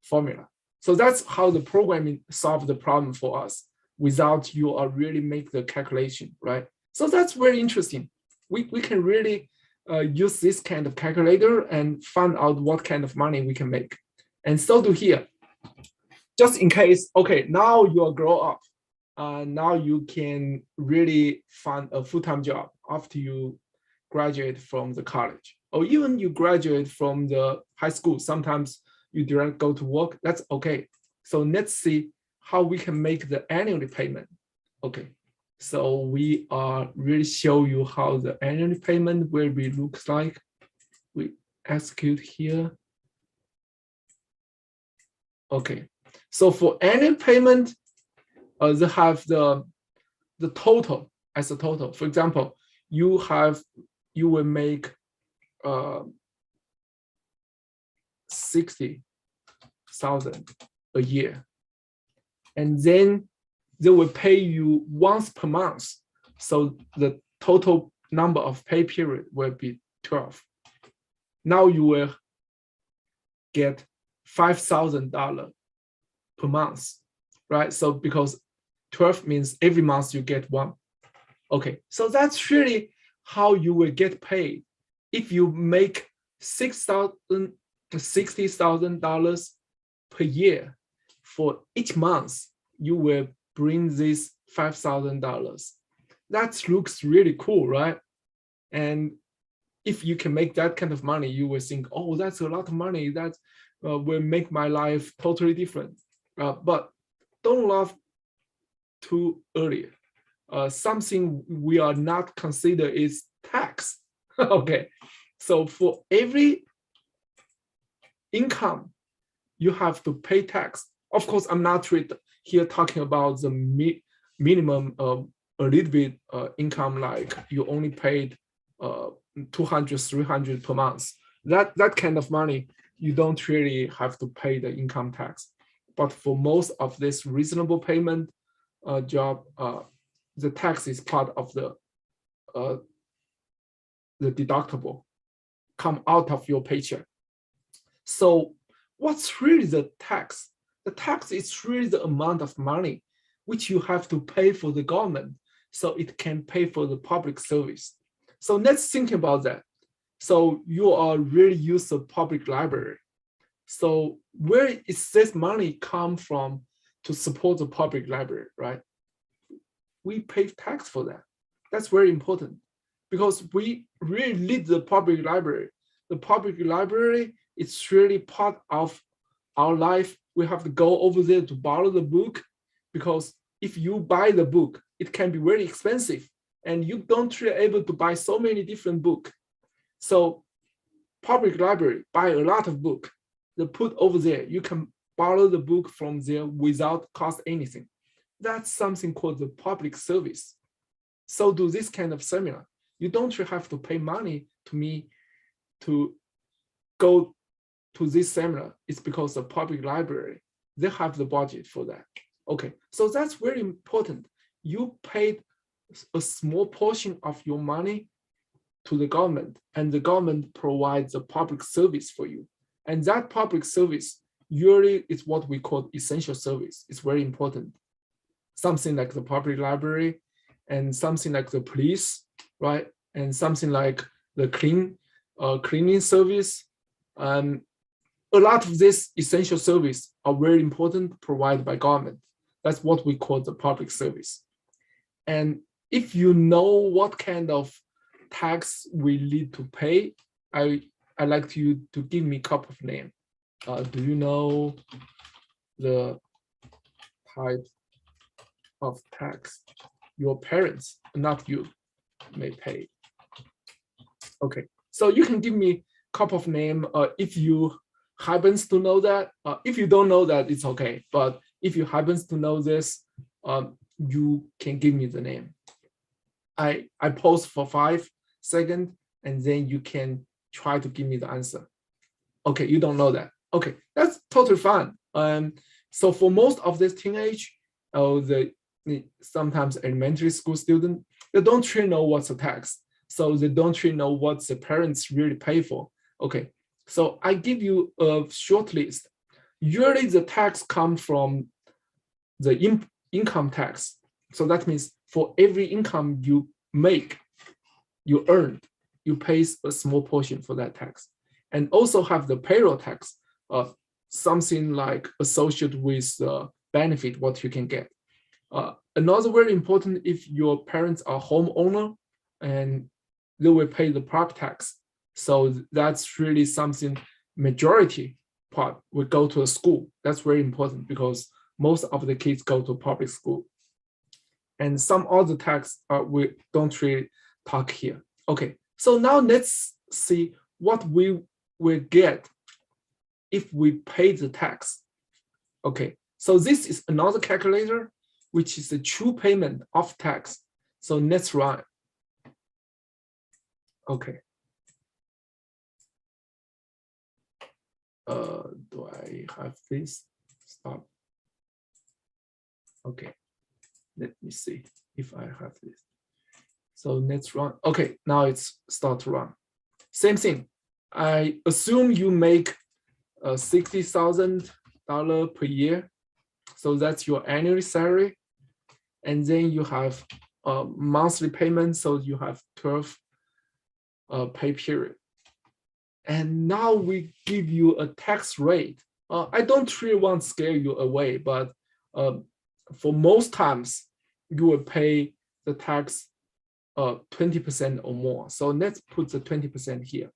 formula. So that's how the programming solve the problem for us without you are really make the calculation, right? So that's very interesting. We can really use this kind of calculator and find out what kind of money we can make. And so do here, just in case, okay, now you are grow up, now you can really find a full-time job after you graduate from the college, or even you graduate from the high school. Sometimes you direct go to work, that's okay. So let's see how we can make the annual payment. Okay, so we are really show you how the annual payment will be looks like. We execute here. Okay, so for annual payment, they have the total as a total. For example, you will make 60,000 a year, and then they will pay you once per month. So the total number of pay period will be 12. Now you will get $5,000 per month, right? So because 12 means every month you get one. Okay, so that's really how you will get paid. If you make $60,000 per year for each month, you will bring this $5,000. That looks really cool, right? And if you can make that kind of money, you will think, oh, that's a lot of money. That will make my life totally different. But don't laugh too early. Something we are not consider is tax. Okay, so for every income, you have to pay tax. Of course, I'm not here talking about the minimum a little bit income, like you only paid 200, 300 per month. That kind of money, you don't really have to pay the income tax. But for most of this reasonable payment job, the tax is part of the deductible, come out of your paycheck. So what's really the tax? The tax is really the amount of money which you have to pay for the government so it can pay for the public service. So let's think about that. So you are really use the public library. So where is this money come from to support the public library, right? We pay tax for that. That's very important because we really need the public library. The public library is really part of our life. We have to go over there to borrow the book because if you buy the book, it can be very expensive and you don't really able to buy so many different books. So public library buy a lot of book, they put over there. You can borrow the book from there without cost anything. That's something called the public service. So do this kind of seminar. You don't really have to pay money to me to go to this seminar. It's because the public library, they have the budget for that. Okay, so that's very important. You paid a small portion of your money to the government and the government provides a public service for you. And that public service usually is what we call essential service. It's very important. Something like the public library and something like the police, right? And something like the cleaning service. A lot of this essential service are very important, provided by government. That's what we call the public service. And if you know what kind of tax we need to pay, I'd like you to give me a couple of names. Do you know the type of tax your parents, not you, may pay? Okay, so you can give me a couple of names if you happens to know that. If you don't know that, it's okay. But if you happens to know this, you can give me the name. I pause for 5 seconds and then you can try to give me the answer. Okay, you don't know that. Okay, that's totally fine. So for most of this teenage, sometimes elementary school student, they don't really know what's a tax. So they don't really know what the parents really pay for. Okay, so I give you a short list. Usually the tax comes from the income tax. So that means for every income you make, you earn, you pay a small portion for that tax. And also have the payroll tax, something like associated with benefit, what you can get. Another very important, if your parents are homeowner and they will pay the property tax. So that's really something majority part will go to a school. That's very important because most of the kids go to public school. And some other tax we don't really talk here. Okay, so now let's see what we will get if we pay the tax. Okay, so this is another calculator, which is the true payment of tax. So let's run. Okay. Do I have this? Stop. Okay, let me see if I have this. So let's run. Okay, now it's start to run. Same thing. I assume you make $60,000 per year. So that's your annual salary. And then you have a monthly payment. So you have 12 pay period. And now we give you a tax rate. I don't really want to scare you away, but for most times you will pay the tax 20% or more. So let's put the 20% here.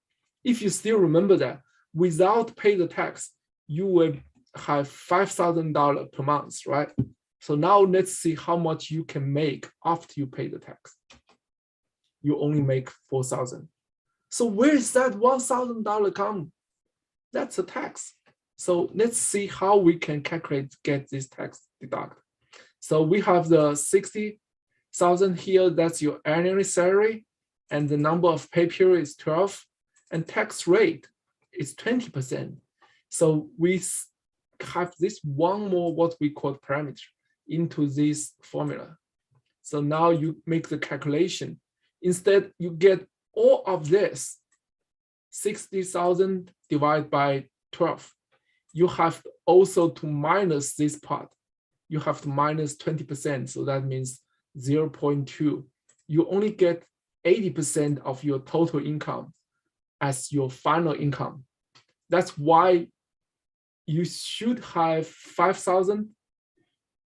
If you still remember that, without pay the tax, you will have $5,000 per month, right? So now let's see how much you can make after you pay the tax. You only make $4,000. So where is that $1,000 come? That's a tax. So let's see how we can get this tax deduct. So we have the 60,000 here, that's your annual salary, and the number of pay period is 12, and tax rate is 20%. So we have this one more what we call parameter into this formula. So now you make the calculation. Instead, you get all of this, 60,000 divided by 12. You have also to minus this part. You have to minus 20%, so that means 0.2. You only get 80% of your total income as your final income. That's why you should have 5,000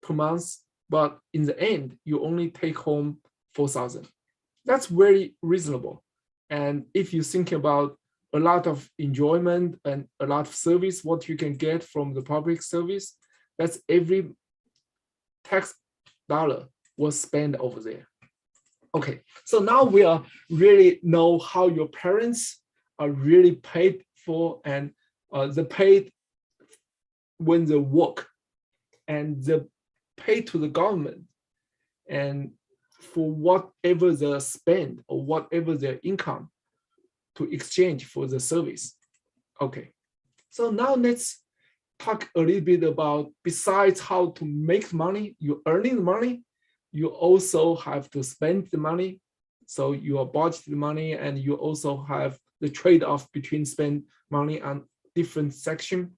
per month, but in the end, you only take home 4,000. That's very reasonable. And if you think about a lot of enjoyment and a lot of service, what you can get from the public service, that's every tax dollar was spent over there. Okay, so now we are really know how your parents are really paid for, and they paid when they work, and they pay to the government, and for whatever they spend or whatever their income to exchange for the service. Okay, so now let's talk a little bit about, besides how to make money, you're earning the money, you also have to spend the money. So you are budgeting the money, and you also have the trade-off between spend money on different section.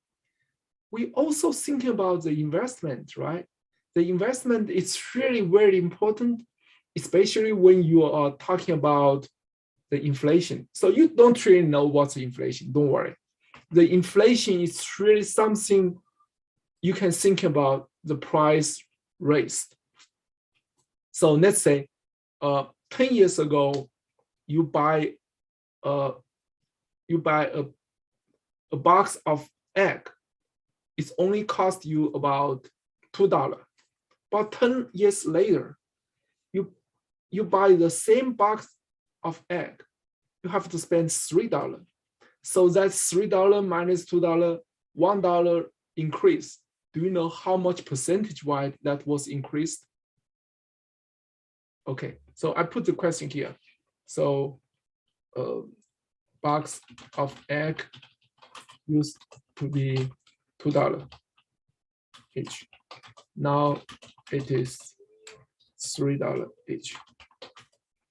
We also think about the investment, right? The investment is really very important, especially when you are talking about the inflation. So you don't really know what's the inflation, don't worry. The inflation is really something you can think about the price raised. So let's say 10 years ago, you buy a box of egg. It's only cost you about $2. But 10 years later, you buy the same box of egg, you have to spend $3. So that's $3 minus $2, $1 increase. Do you know how much percentage-wise that was increased? Okay, so I put the question here. So box of egg used to be $2 each. Now it is $3 each.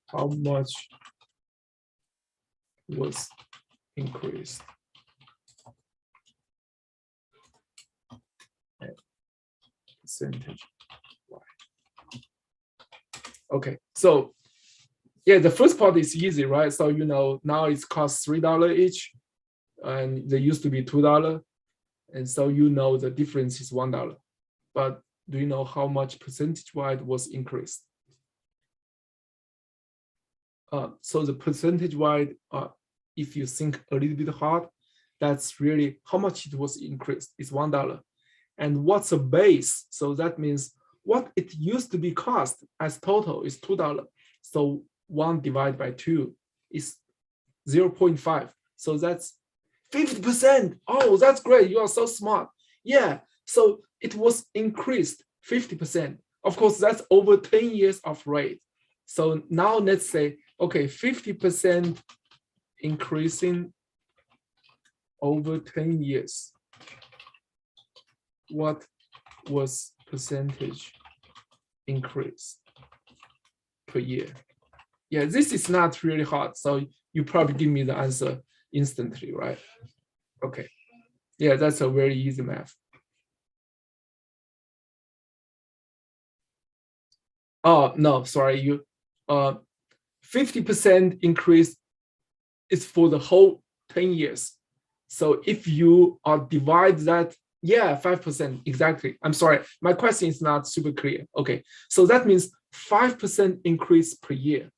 How much was increased? Percentage. Okay, so yeah, the first part is easy, right? So you know now it costs $3 each, and they used to be $2, and so you know the difference is $1. But do you know how much percentage-wise was increased? So the percentage-wise, if you think a little bit hard, that's really how much it was increased. It's $1. And what's the base? So that means what it used to be cost as total is $2. So 1 divided by 2 is 0.5. So that's 50%. Oh, that's great. You are so smart. Yeah. So it was increased 50%. Of course, that's over 10 years of rate. So now let's say, okay, 50% increasing over 10 years. What was percentage increase per year? Yeah, this is not really hard. So you probably give me the answer instantly, right? Okay. Yeah, that's a very easy math. Oh, no, sorry, you 50% increase is for the whole 10 years. So if you divide that, yeah, 5%, exactly. I'm sorry, my question is not super clear. Okay, so that means 5% increase per year.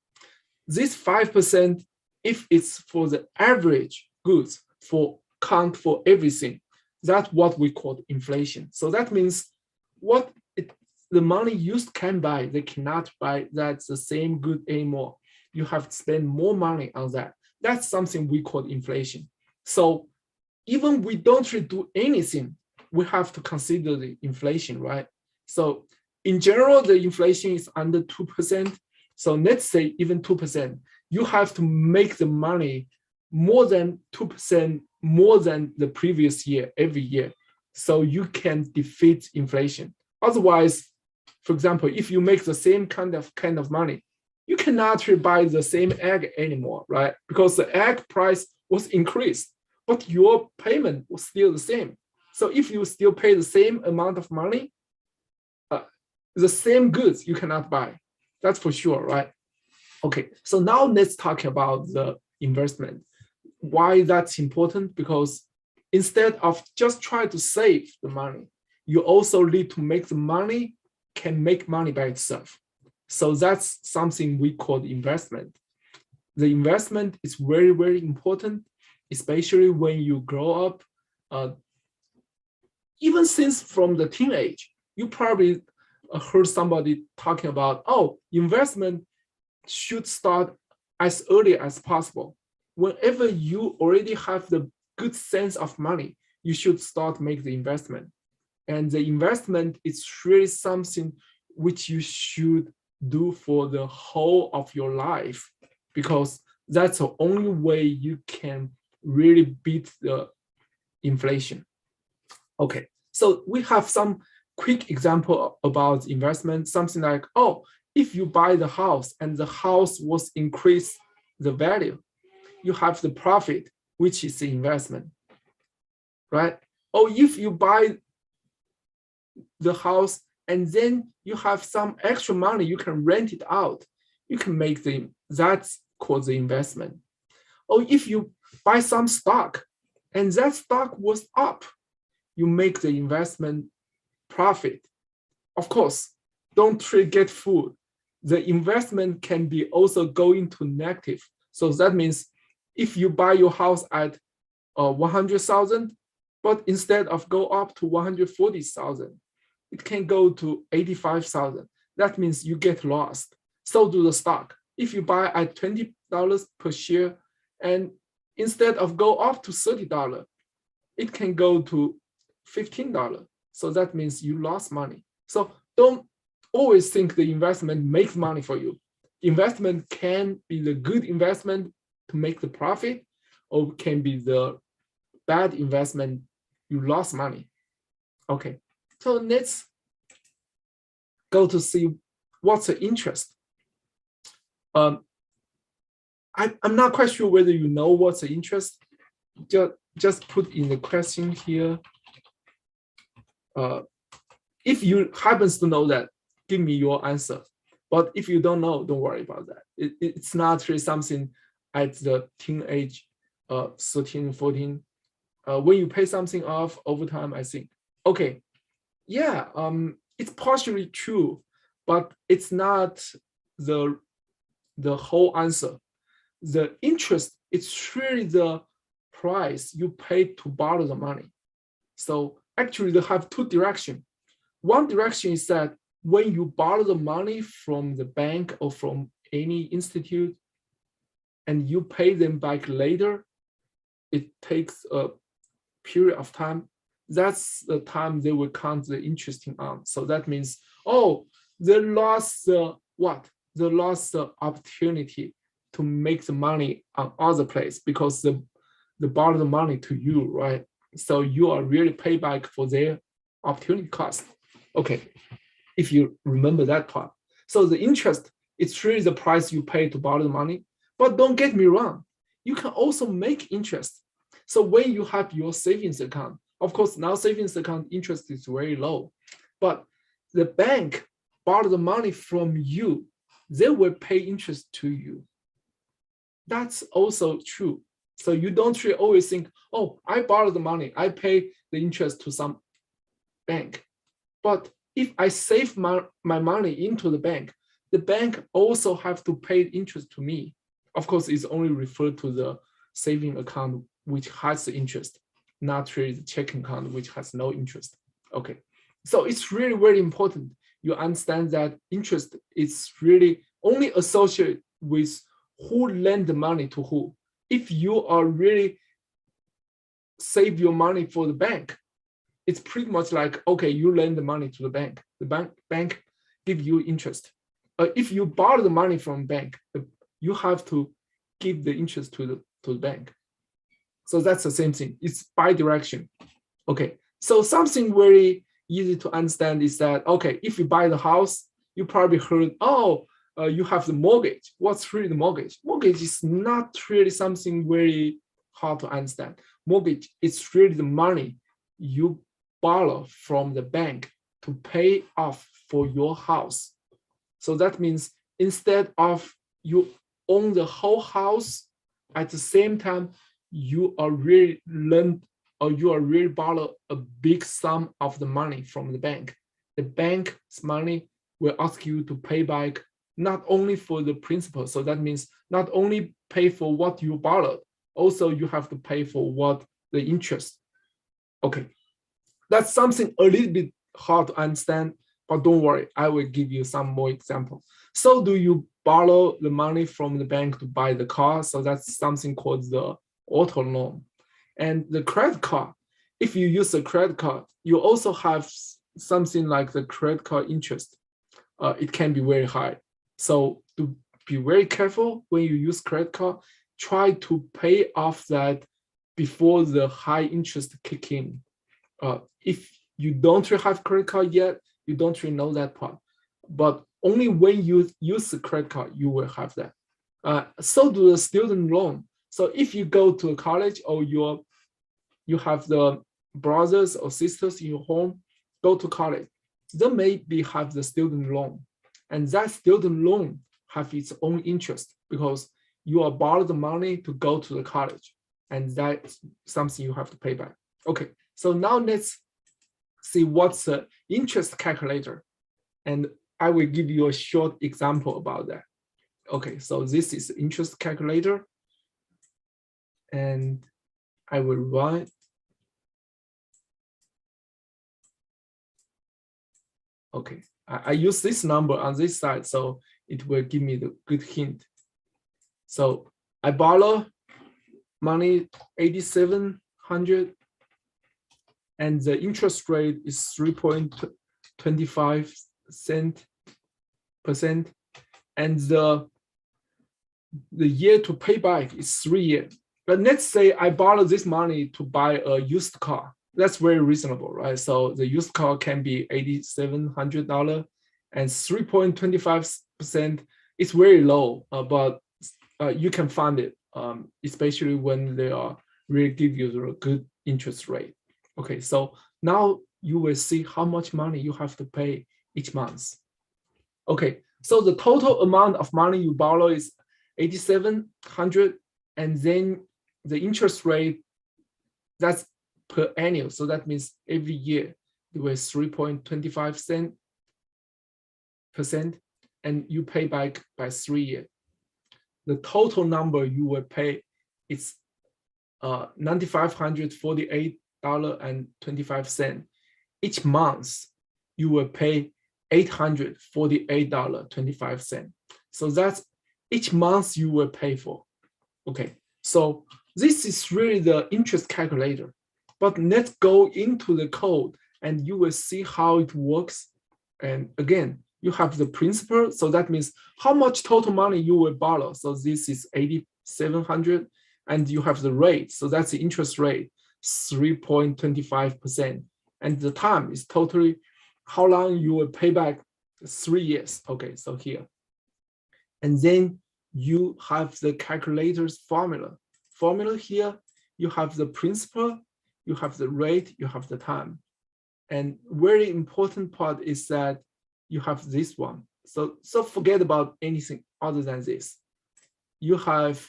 This 5%, if it's for the average goods, for count for everything, that's what we call inflation. So that means what the money used can buy, they cannot buy that's the same good anymore. You have to spend more money on that. That's something we call inflation. So even we don't really do anything, we have to consider the inflation, right? So in general, the inflation is under 2%. So let's say even 2%, you have to make the money more than 2% more than the previous year every year. So you can defeat inflation. Otherwise, for example, if you make the same kind of money, you cannot really buy the same egg anymore, right? Because the egg price was increased, but your payment was still the same. So if you still pay the same amount of money, the same goods you cannot buy. That's for sure, right? Okay, so now let's talk about the investment. Why that's important? Because instead of just trying to save the money, you also need to make the money can make money by itself. So that's something we call the investment. The investment is very, very important, especially when you grow up. Even since from the teenage, you probably heard somebody talking about, oh, investment should start as early as possible. Whenever you already have the good sense of money, you should start make the investment. And the investment is really something which you should do for the whole of your life, because that's the only way you can really beat the inflation. Okay, so we have some quick example about investment, something like, oh, if you buy the house and the house was increased the value, you have the profit, which is the investment, right? Or if you buy the house and then you have some extra money, you can rent it out, you can make that's called the investment. Or if you buy some stock and that stock was up, you make the investment profit. Of course, don't get fooled. The investment can be also going to negative. So that means if you buy your house at 100,000, but instead of go up to 140,000, it can go to 85,000. That means you get lost. So do the stock. If you buy at $20 per share, and instead of go up to $30, it can go to $15. So that means you lost money. So don't always think the investment makes money for you. Investment can be the good investment to make the profit, or can be the bad investment, you lost money. Okay, so let's go to see what's the interest. I'm not quite sure whether you know what's the interest. Just put in the question here. If you happens to know that, give me your answer. But if you don't know, don't worry about that. It's not really something at the teenage, 13, 14. When you pay something off over time, I think, okay, yeah, it's partially true, but it's not the whole answer. The interest, it's really the price you pay to borrow the money. So actually they have two directions. One direction is that when you borrow the money from the bank or from any institute and you pay them back later, it takes a period of time. That's the time they will count the interest on. So that means, oh, they lost what? They lost the opportunity to make the money on other place because they borrow the money to you, right? So you are really pay back for their opportunity cost. Okay, if you remember that part. So the interest, it's really the price you pay to borrow the money. But don't get me wrong, you can also make interest. So when you have your savings account, of course, now savings account interest is very low, but the bank borrow the money from you, they will pay interest to you. That's also true. So you don't really always think, oh, I borrow the money, I pay the interest to some bank. But if I save my money into the bank also have to pay interest to me. Of course, it's only referred to the saving account which has the interest, not really the checking account which has no interest. Okay, so it's really very important you understand that interest is really only associated with who lend the money to who. If you are really save your money for the bank. It's pretty much like, okay, you lend the money to the bank. The bank give you interest. If you borrow the money from bank, you have to give the interest to the bank. So that's the same thing. It's bi-direction. Okay, so something very easy to understand is that, okay, if you buy the house, you probably heard, oh, you have the mortgage. What's really the mortgage? Mortgage is not really something very hard to understand. Mortgage is really the money you borrow from the bank to pay off for your house. So that means instead of you own the whole house, at the same time, you are really borrow a big sum of the money from the bank. The bank's money will ask you to pay back not only for the principal, so that means not only pay for what you borrowed, also you have to pay for what the interest. Okay, that's something a little bit hard to understand, but don't worry, I will give you some more examples. So do you borrow the money from the bank to buy the car? So that's something called the auto loan. And the credit card, if you use a credit card, you also have something like the credit card interest. It can be very high. So to be very careful when you use credit card, try to pay off that before the high interest kick in. If you don't really have credit card yet, you don't really know that part. But only when you use the credit card, you will have that. So do the student loan. So if you go to a college or you have the brothers or sisters in your home, go to college, they maybe have the student loan. And that student loan have its own interest because you are borrow the money to go to the college. And that's something you have to pay back. Okay, so now let's see what's the interest calculator. And I will give you a short example about that. Okay, so this is interest calculator. And I will run. Okay, I use this number on this side, so it will give me the good hint. So I borrow money 8,700, and the interest rate is 3.25%, and the year to pay back is 3 years. But let's say I borrow this money to buy a used car. That's very reasonable, right? So the used car can be $8,700, and 3.25% is very low, but you can find it, especially when they are really give you a good interest rate. Okay, so now you will see how much money you have to pay each month. Okay, so the total amount of money you borrow is 8,700, and then the interest rate, that's per annual. So that means every year it was 3.25%, and you pay back by 3 years. The total number you will pay is $9,548.25. Each month you will pay $848.25. So that's each month you will pay for. Okay, so this is really the interest calculator. But let's go into the code and you will see how it works. And again, you have the principal. So that means how much total money you will borrow. So this is 8,700, and you have the rate. So that's the interest rate, 3.25%. And the time is totally how long you will pay back, 3 years. Okay, so here. And then you have the calculator's formula. Formula here, you have the principal, you have the rate, you have the time. And very important part is that you have this one. So forget about anything other than this. You have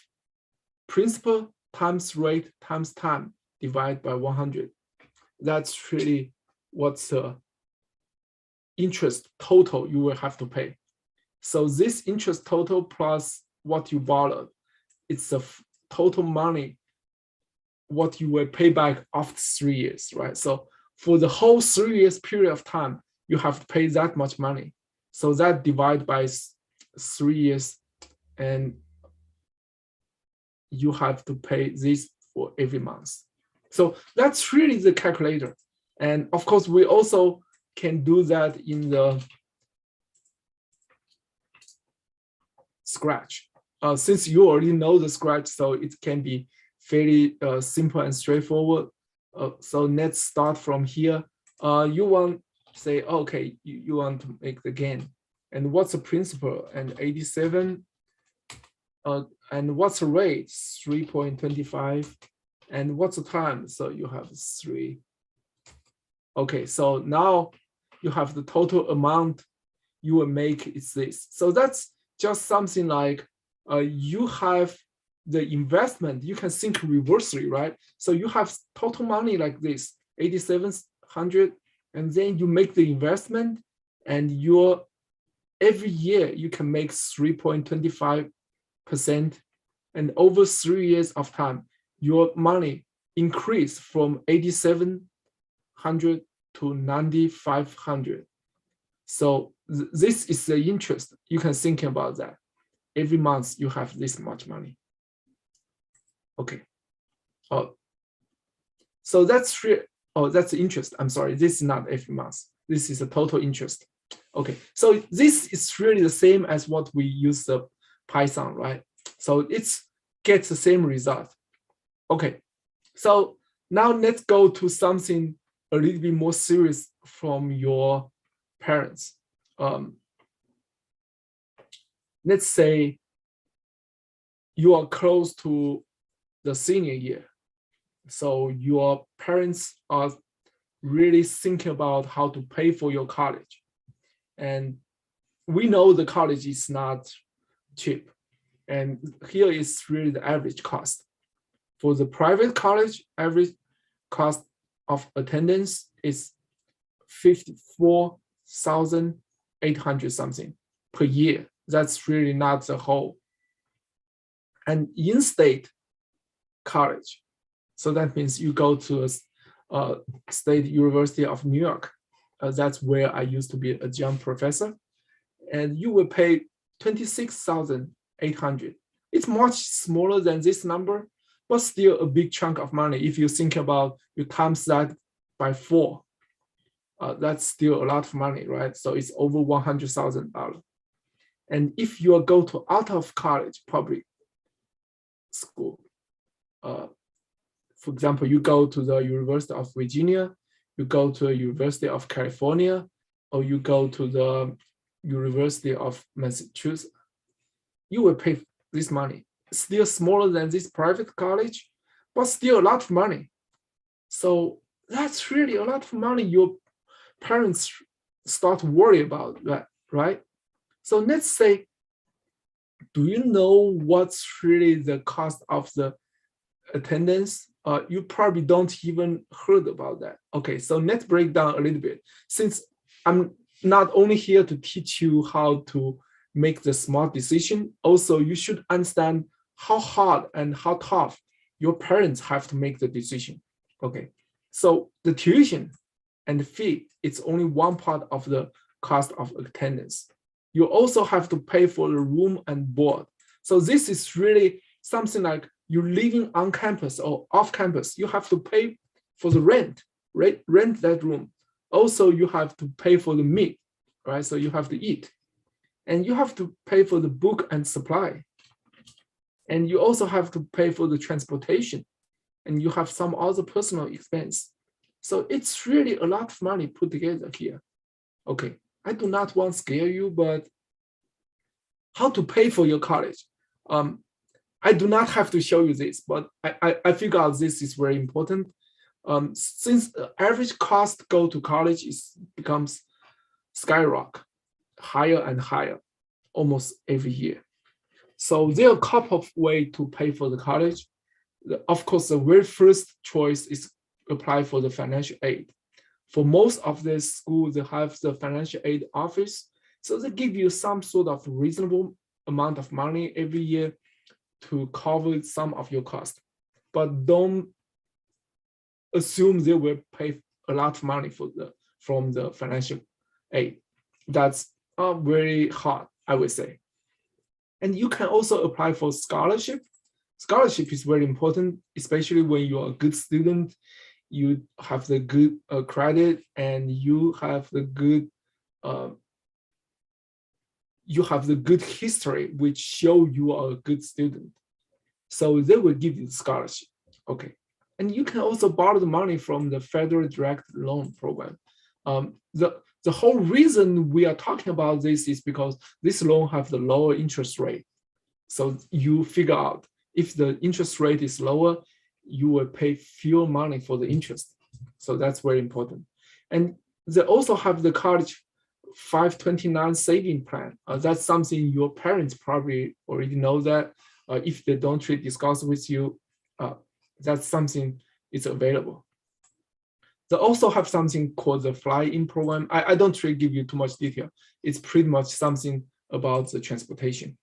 principal times rate times time divided by 100. That's really what's the interest total you will have to pay. So this interest total plus what you borrowed, it's the total money what you will pay back after 3 years, right? So for the whole 3 years period of time, you have to pay that much money. So that divide by 3 years, and you have to pay this for every month. So that's really the calculator. And of course, we also can do that in the Scratch. Since you already know the Scratch, so it can be fairly simple and straightforward. So let's start from here. You want say, okay, you want to make the gain. And what's the principal? And 87. And what's the rate? 3.25. And what's the time? So you have 3. Okay, so now you have the total amount you will make is this. So that's just something like you have the investment, you can think reversely, right? So you have total money like this, 8,700, and then you make the investment, and every year you can make 3.25%, and over 3 years of time, your money increase from 8,700 to 9,500. So this is the interest. You can think about that. Every month you have this much money. Okay. So that's that's interest. I'm sorry, this is not every month. This is a total interest. Okay, so this is really the same as what we use the Python, right? So it gets the same result. Okay, so now let's go to something a little bit more serious from your parents. Let's say you are close to the senior year. So your parents are really thinking about how to pay for your college. And we know the college is not cheap. And here is really the average cost. For the private college, average cost of attendance is 54,800 something per year. That's really not the whole. And in-state college, so that means you go to a State University of New York. That's where I used to be a adjunct professor, and you will pay 26,800. It's much smaller than this number, but still a big chunk of money. If you think about, you times that by 4, that's still a lot of money, right? So it's over $100,000. And if you go to out of college public school, for example, you go to the University of Virginia, you go to the University of California, or you go to the University of Massachusetts, you will pay this money. Still smaller than this private college, but still a lot of money. So that's really a lot of money your parents start to worry about that, right? So let's say, do you know what's really the cost of the attendance? You probably don't even heard about that. Okay, so let's break down a little bit. Since I'm not only here to teach you how to make the smart decision, also you should understand how hard and how tough your parents have to make the decision. Okay, so the tuition and the fee, it's only one part of the cost of attendance. You also have to pay for the room and board. So this is really something like you're living on campus or off campus, you have to pay for the rent that room. Also, you have to pay for the meat, right? So you have to eat. And you have to pay for the book and supply. And you also have to pay for the transportation. And you have some other personal expense. So it's really a lot of money put together here. Okay, I do not want to scare you, but how to pay for your college? I do not have to show you this, but I figure out this is very important. Since the average cost go to college becomes skyrocket, higher and higher, almost every year. So there are a couple of ways to pay for the college. Of course, the very first choice is apply for the financial aid. For most of the schools, they have the financial aid office. So they give you some sort of reasonable amount of money every year to cover some of your cost. But don't assume they will pay a lot of money from the financial aid. That's very hard, I would say. And you can also apply for scholarship. scholarship is very important, especially when you are a good student, you have the good credit, and you have the good history, which show you are a good student. So they will give you the scholarship. Okay. And you can also borrow the money from the federal direct loan program. The whole reason we are talking about this is because this loan have the lower interest rate. So you figure out if the interest rate is lower, you will pay fewer money for the interest. So that's very important. And they also have the college 529 saving plan. That's something your parents probably already know that. If they don't discuss with you, that's something is available. They also have something called the fly-in program. I don't really give you too much detail. It's pretty much something about the transportation.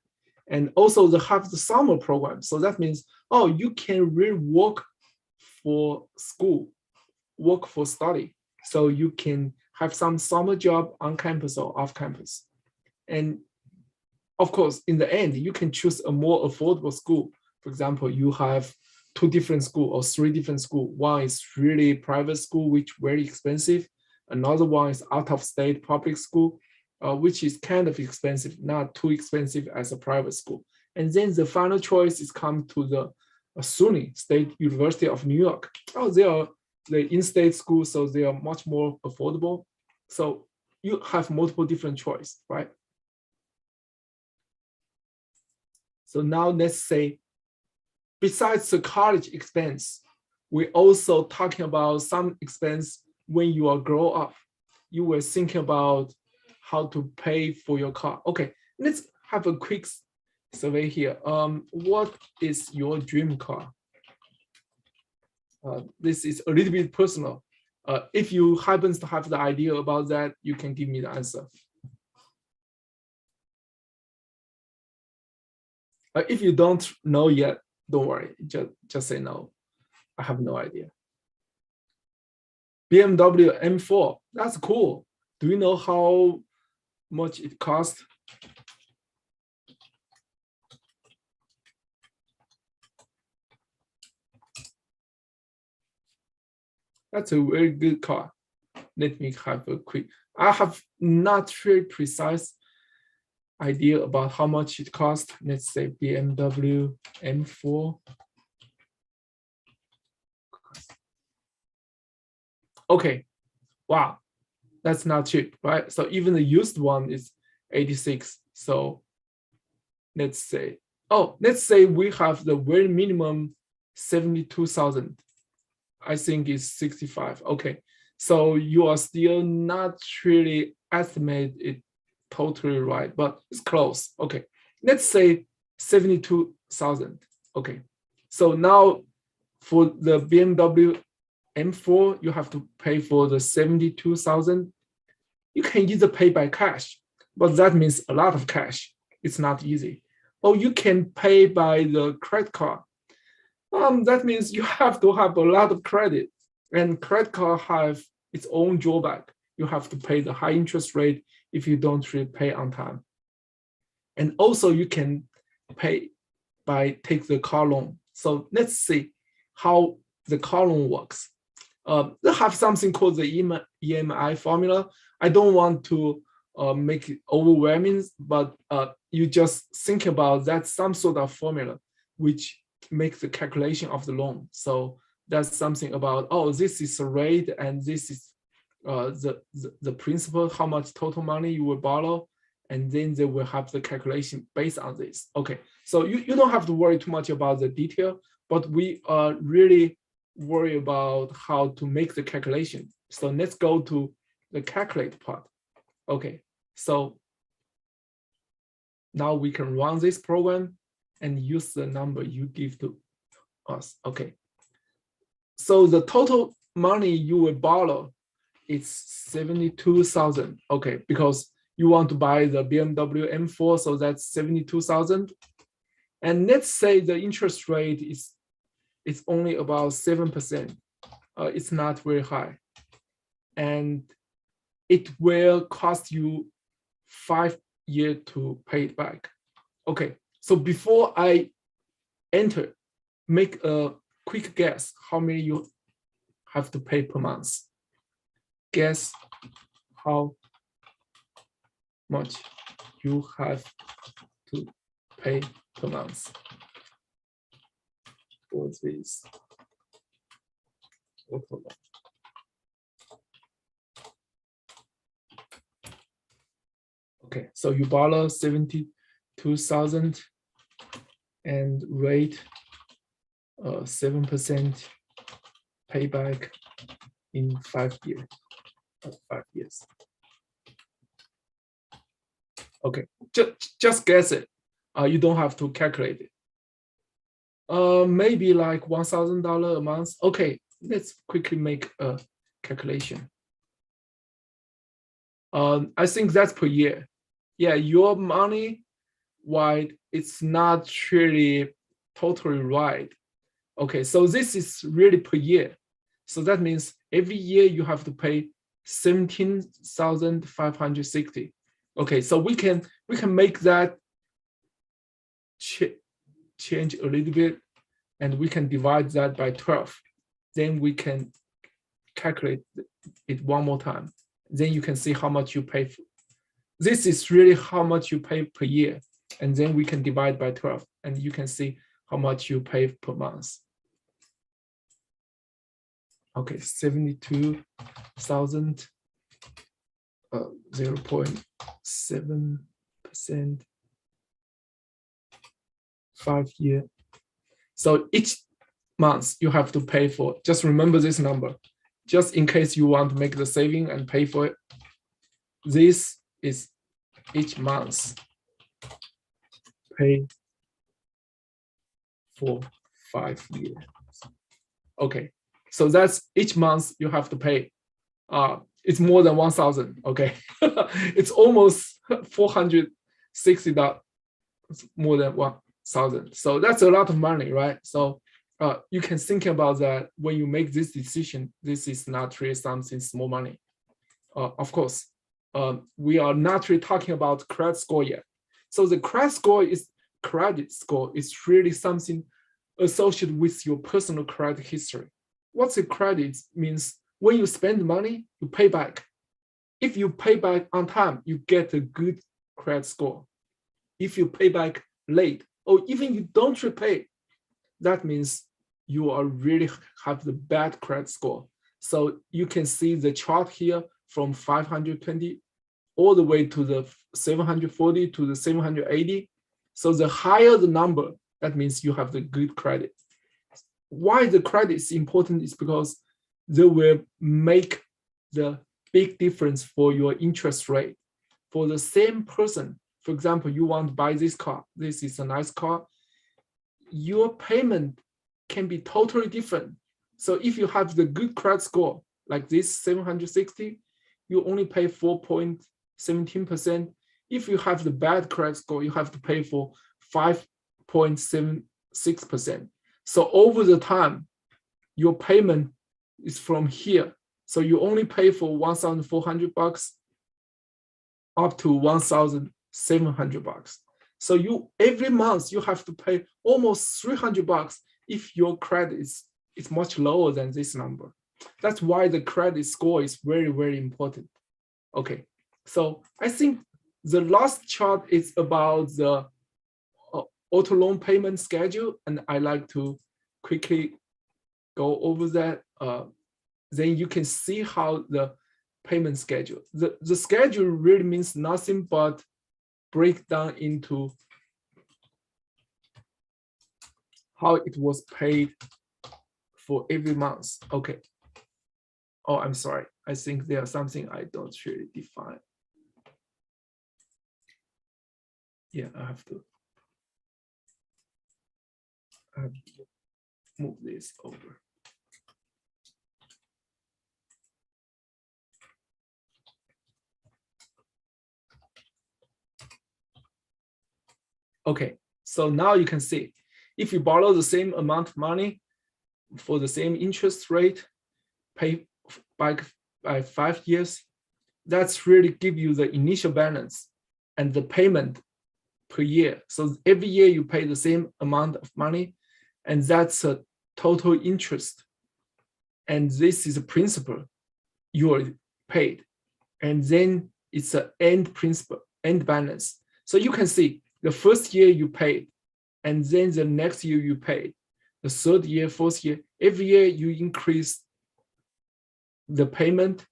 And also they have the summer program. So that means, oh, you can really work for school, work for study. So you can have some summer job on campus or off campus. And of course, in the end, you can choose a more affordable school. For example, you have 2 different schools or 3 different schools. One is really private school, which very expensive. Another one is out of state public school, which is kind of expensive, not too expensive as a private school. And then the final choice is come to the SUNY, State University of New York. Oh, they are the in-state schools, so they are much more affordable. So you have multiple different choice, right? So now let's say, besides the college expense, we're also talking about some expense when you are grow up. You were thinking about how to pay for your car. Okay, let's have a quick survey here. What is your dream car? This is a little bit personal. If you happen to have the idea about that, you can give me the answer. If you don't know yet, don't worry, just say no. I have no idea. BMW M4, that's cool. Do you know how much it costs? That's a very good car. Let me have a quick, I have not very precise idea about how much it costs. Let's say BMW M4. Okay, wow, that's not cheap, right? So even the used one is 86. So let's say, let's say we have the very minimum 72,000. I think it's 65. Okay, so you are still not really estimate it totally right, but it's close. Okay, let's say 72,000. Okay, so now for the BMW M4, you have to pay for the 72,000. You can either pay by cash, but that means a lot of cash. It's not easy. Or you can pay by the credit card. That means you have to have a lot of credit, and credit card have its own drawback. You have to pay the high interest rate if you don't really pay on time. And also you can pay by take the car loan. So let's see how the car loan works. They have something called the EMI formula. I don't want to make it overwhelming, but you just think about that some sort of formula which makes the calculation of the loan. So that's something about, this is the rate and this is the principal, how much total money you will borrow, and then they will have the calculation based on this. Okay, so you don't have to worry too much about the detail, but we are really worry about how to make the calculation. So let's go to the calculate part. Okay, so now we can run this program and use the number you give to us. Okay, so the total money you will borrow is 72,000. Okay, because you want to buy the BMW M4, so that's 72,000. And let's say the interest rate is only about 7%. It's not very high, and it will cost you 5 years to pay it back. Okay, so before I enter make a quick guess how many you have to pay per month. Guess how much you have to pay per month for this auto loan. Okay, so you borrow 72,000 and rate 7% payback in 5 years. 5 years. Okay, just guess it. You don't have to calculate it. Maybe like $1,000 a month. Okay, let's quickly make a calculation. I think that's per year. Yeah, your money, why it's not really totally right. Okay, so this is really per year. So that means every year you have to pay 17,560. Okay, so we can make that change a little bit, and we can divide that by 12. Then we can calculate it one more time. Then you can see how much you pay for. This is really how much you pay per year. And then we can divide by 12, and you can see how much you pay per month. Okay, 72,000, 0.7%, 5 year. So each month you have to pay for, just remember this number, just in case you want to make the saving and pay for it. This is each month pay for 5 years. Okay, so that's each month you have to pay. It's more than 1,000. Okay, it's almost $460, more than 1,000. So that's a lot of money, right? So you can think about that when you make this decision. This is not really something small money. Of course, we are not really talking about credit score yet. So the credit score is really something associated with your personal credit history. What's a credit means when you spend money, you pay back. If you pay back on time, you get a good credit score. If you pay back late, or even you don't repay, that means you are really have the bad credit score. So you can see the chart here from 520 all the way to the 740 to the 780. So the higher the number, that means you have the good credit. Why the credit is important is because they will make the big difference for your interest rate. For the same person, for example, you want to buy this car. This is a nice car. Your payment can be totally different. So if you have the good credit score, like this 760, you only pay 4.17%. If you have the bad credit score, you have to pay for 5.76%. So over the time, your payment is from here. So you only pay for $1,400 up to $1,700. So you every month you have to pay almost $300 if your credit is much lower than this number. That's why the credit score is very, very important. Okay, so I think the last chart is about the auto loan payment schedule, and I like to quickly go over that. Then you can see how the payment schedule. The schedule really means nothing but break down into how it was paid for every month. Okay. Oh, I'm sorry. I think there's something I don't really define. Yeah, I have to move this over. Okay, so now you can see if you borrow the same amount of money for the same interest rate, pay back by 5 years, that's really give you the initial balance and the payment per year. So every year you pay the same amount of money, and that's a total interest. And this is a principal you are paid. And then it's an end principal, end balance. So you can see the first year you paid, and then the next year you paid, the third year, fourth year, every year you increase the payment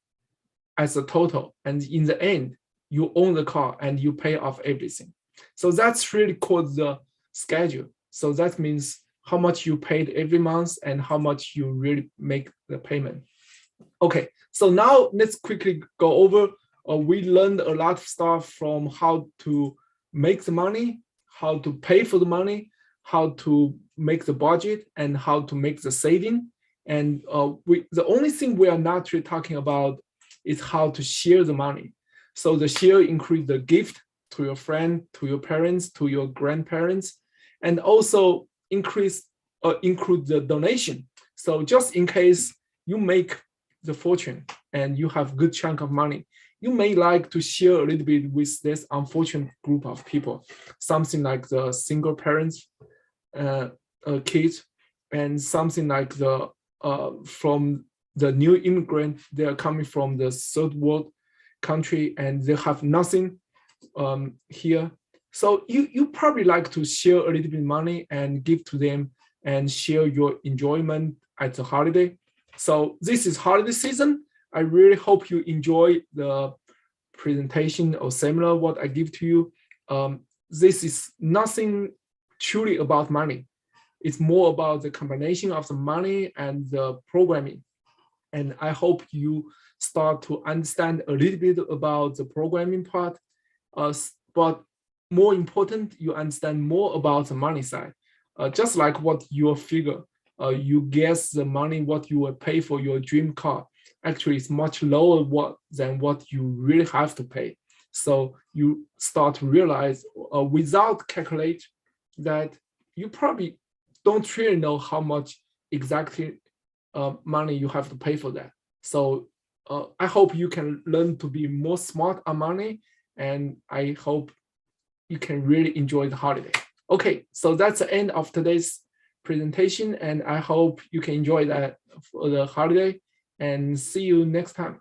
as a total. And in the end, you own the car and you pay off everything. So that's really called the schedule. So that means how much you paid every month and how much you really make the payment. Okay, so now let's quickly go over. We learned a lot of stuff from how to make the money, how to pay for the money, how to make the budget, and how to make the saving. And the only thing we are not really talking about is how to share the money. So the share includes the gift to your friend, to your parents, to your grandparents, and also include the donation. So just in case you make the fortune and you have good chunk of money, you may like to share a little bit with this unfortunate group of people, something like the single parents, kids, and something like the from the new immigrant. They are coming from the third world country and they have nothing here. So you probably like to share a little bit of money and give to them and share your enjoyment at the holiday. So this is holiday season. I really hope you enjoy the presentation or seminar what I give to you. This is nothing truly about money. It's more about the combination of the money and the programming. And I hope you start to understand a little bit about the programming part. But more important, you understand more about the money side. Just like what your figure, you guess the money what you will pay for your dream car. Actually, it's much lower than what you really have to pay. So you start to realize without calculate that you probably don't really know how much exactly money you have to pay for that. So I hope you can learn to be more smart on money, and I hope you can really enjoy the holiday. Okay, so that's the end of today's presentation, and I hope you can enjoy that for the holiday, and see you next time.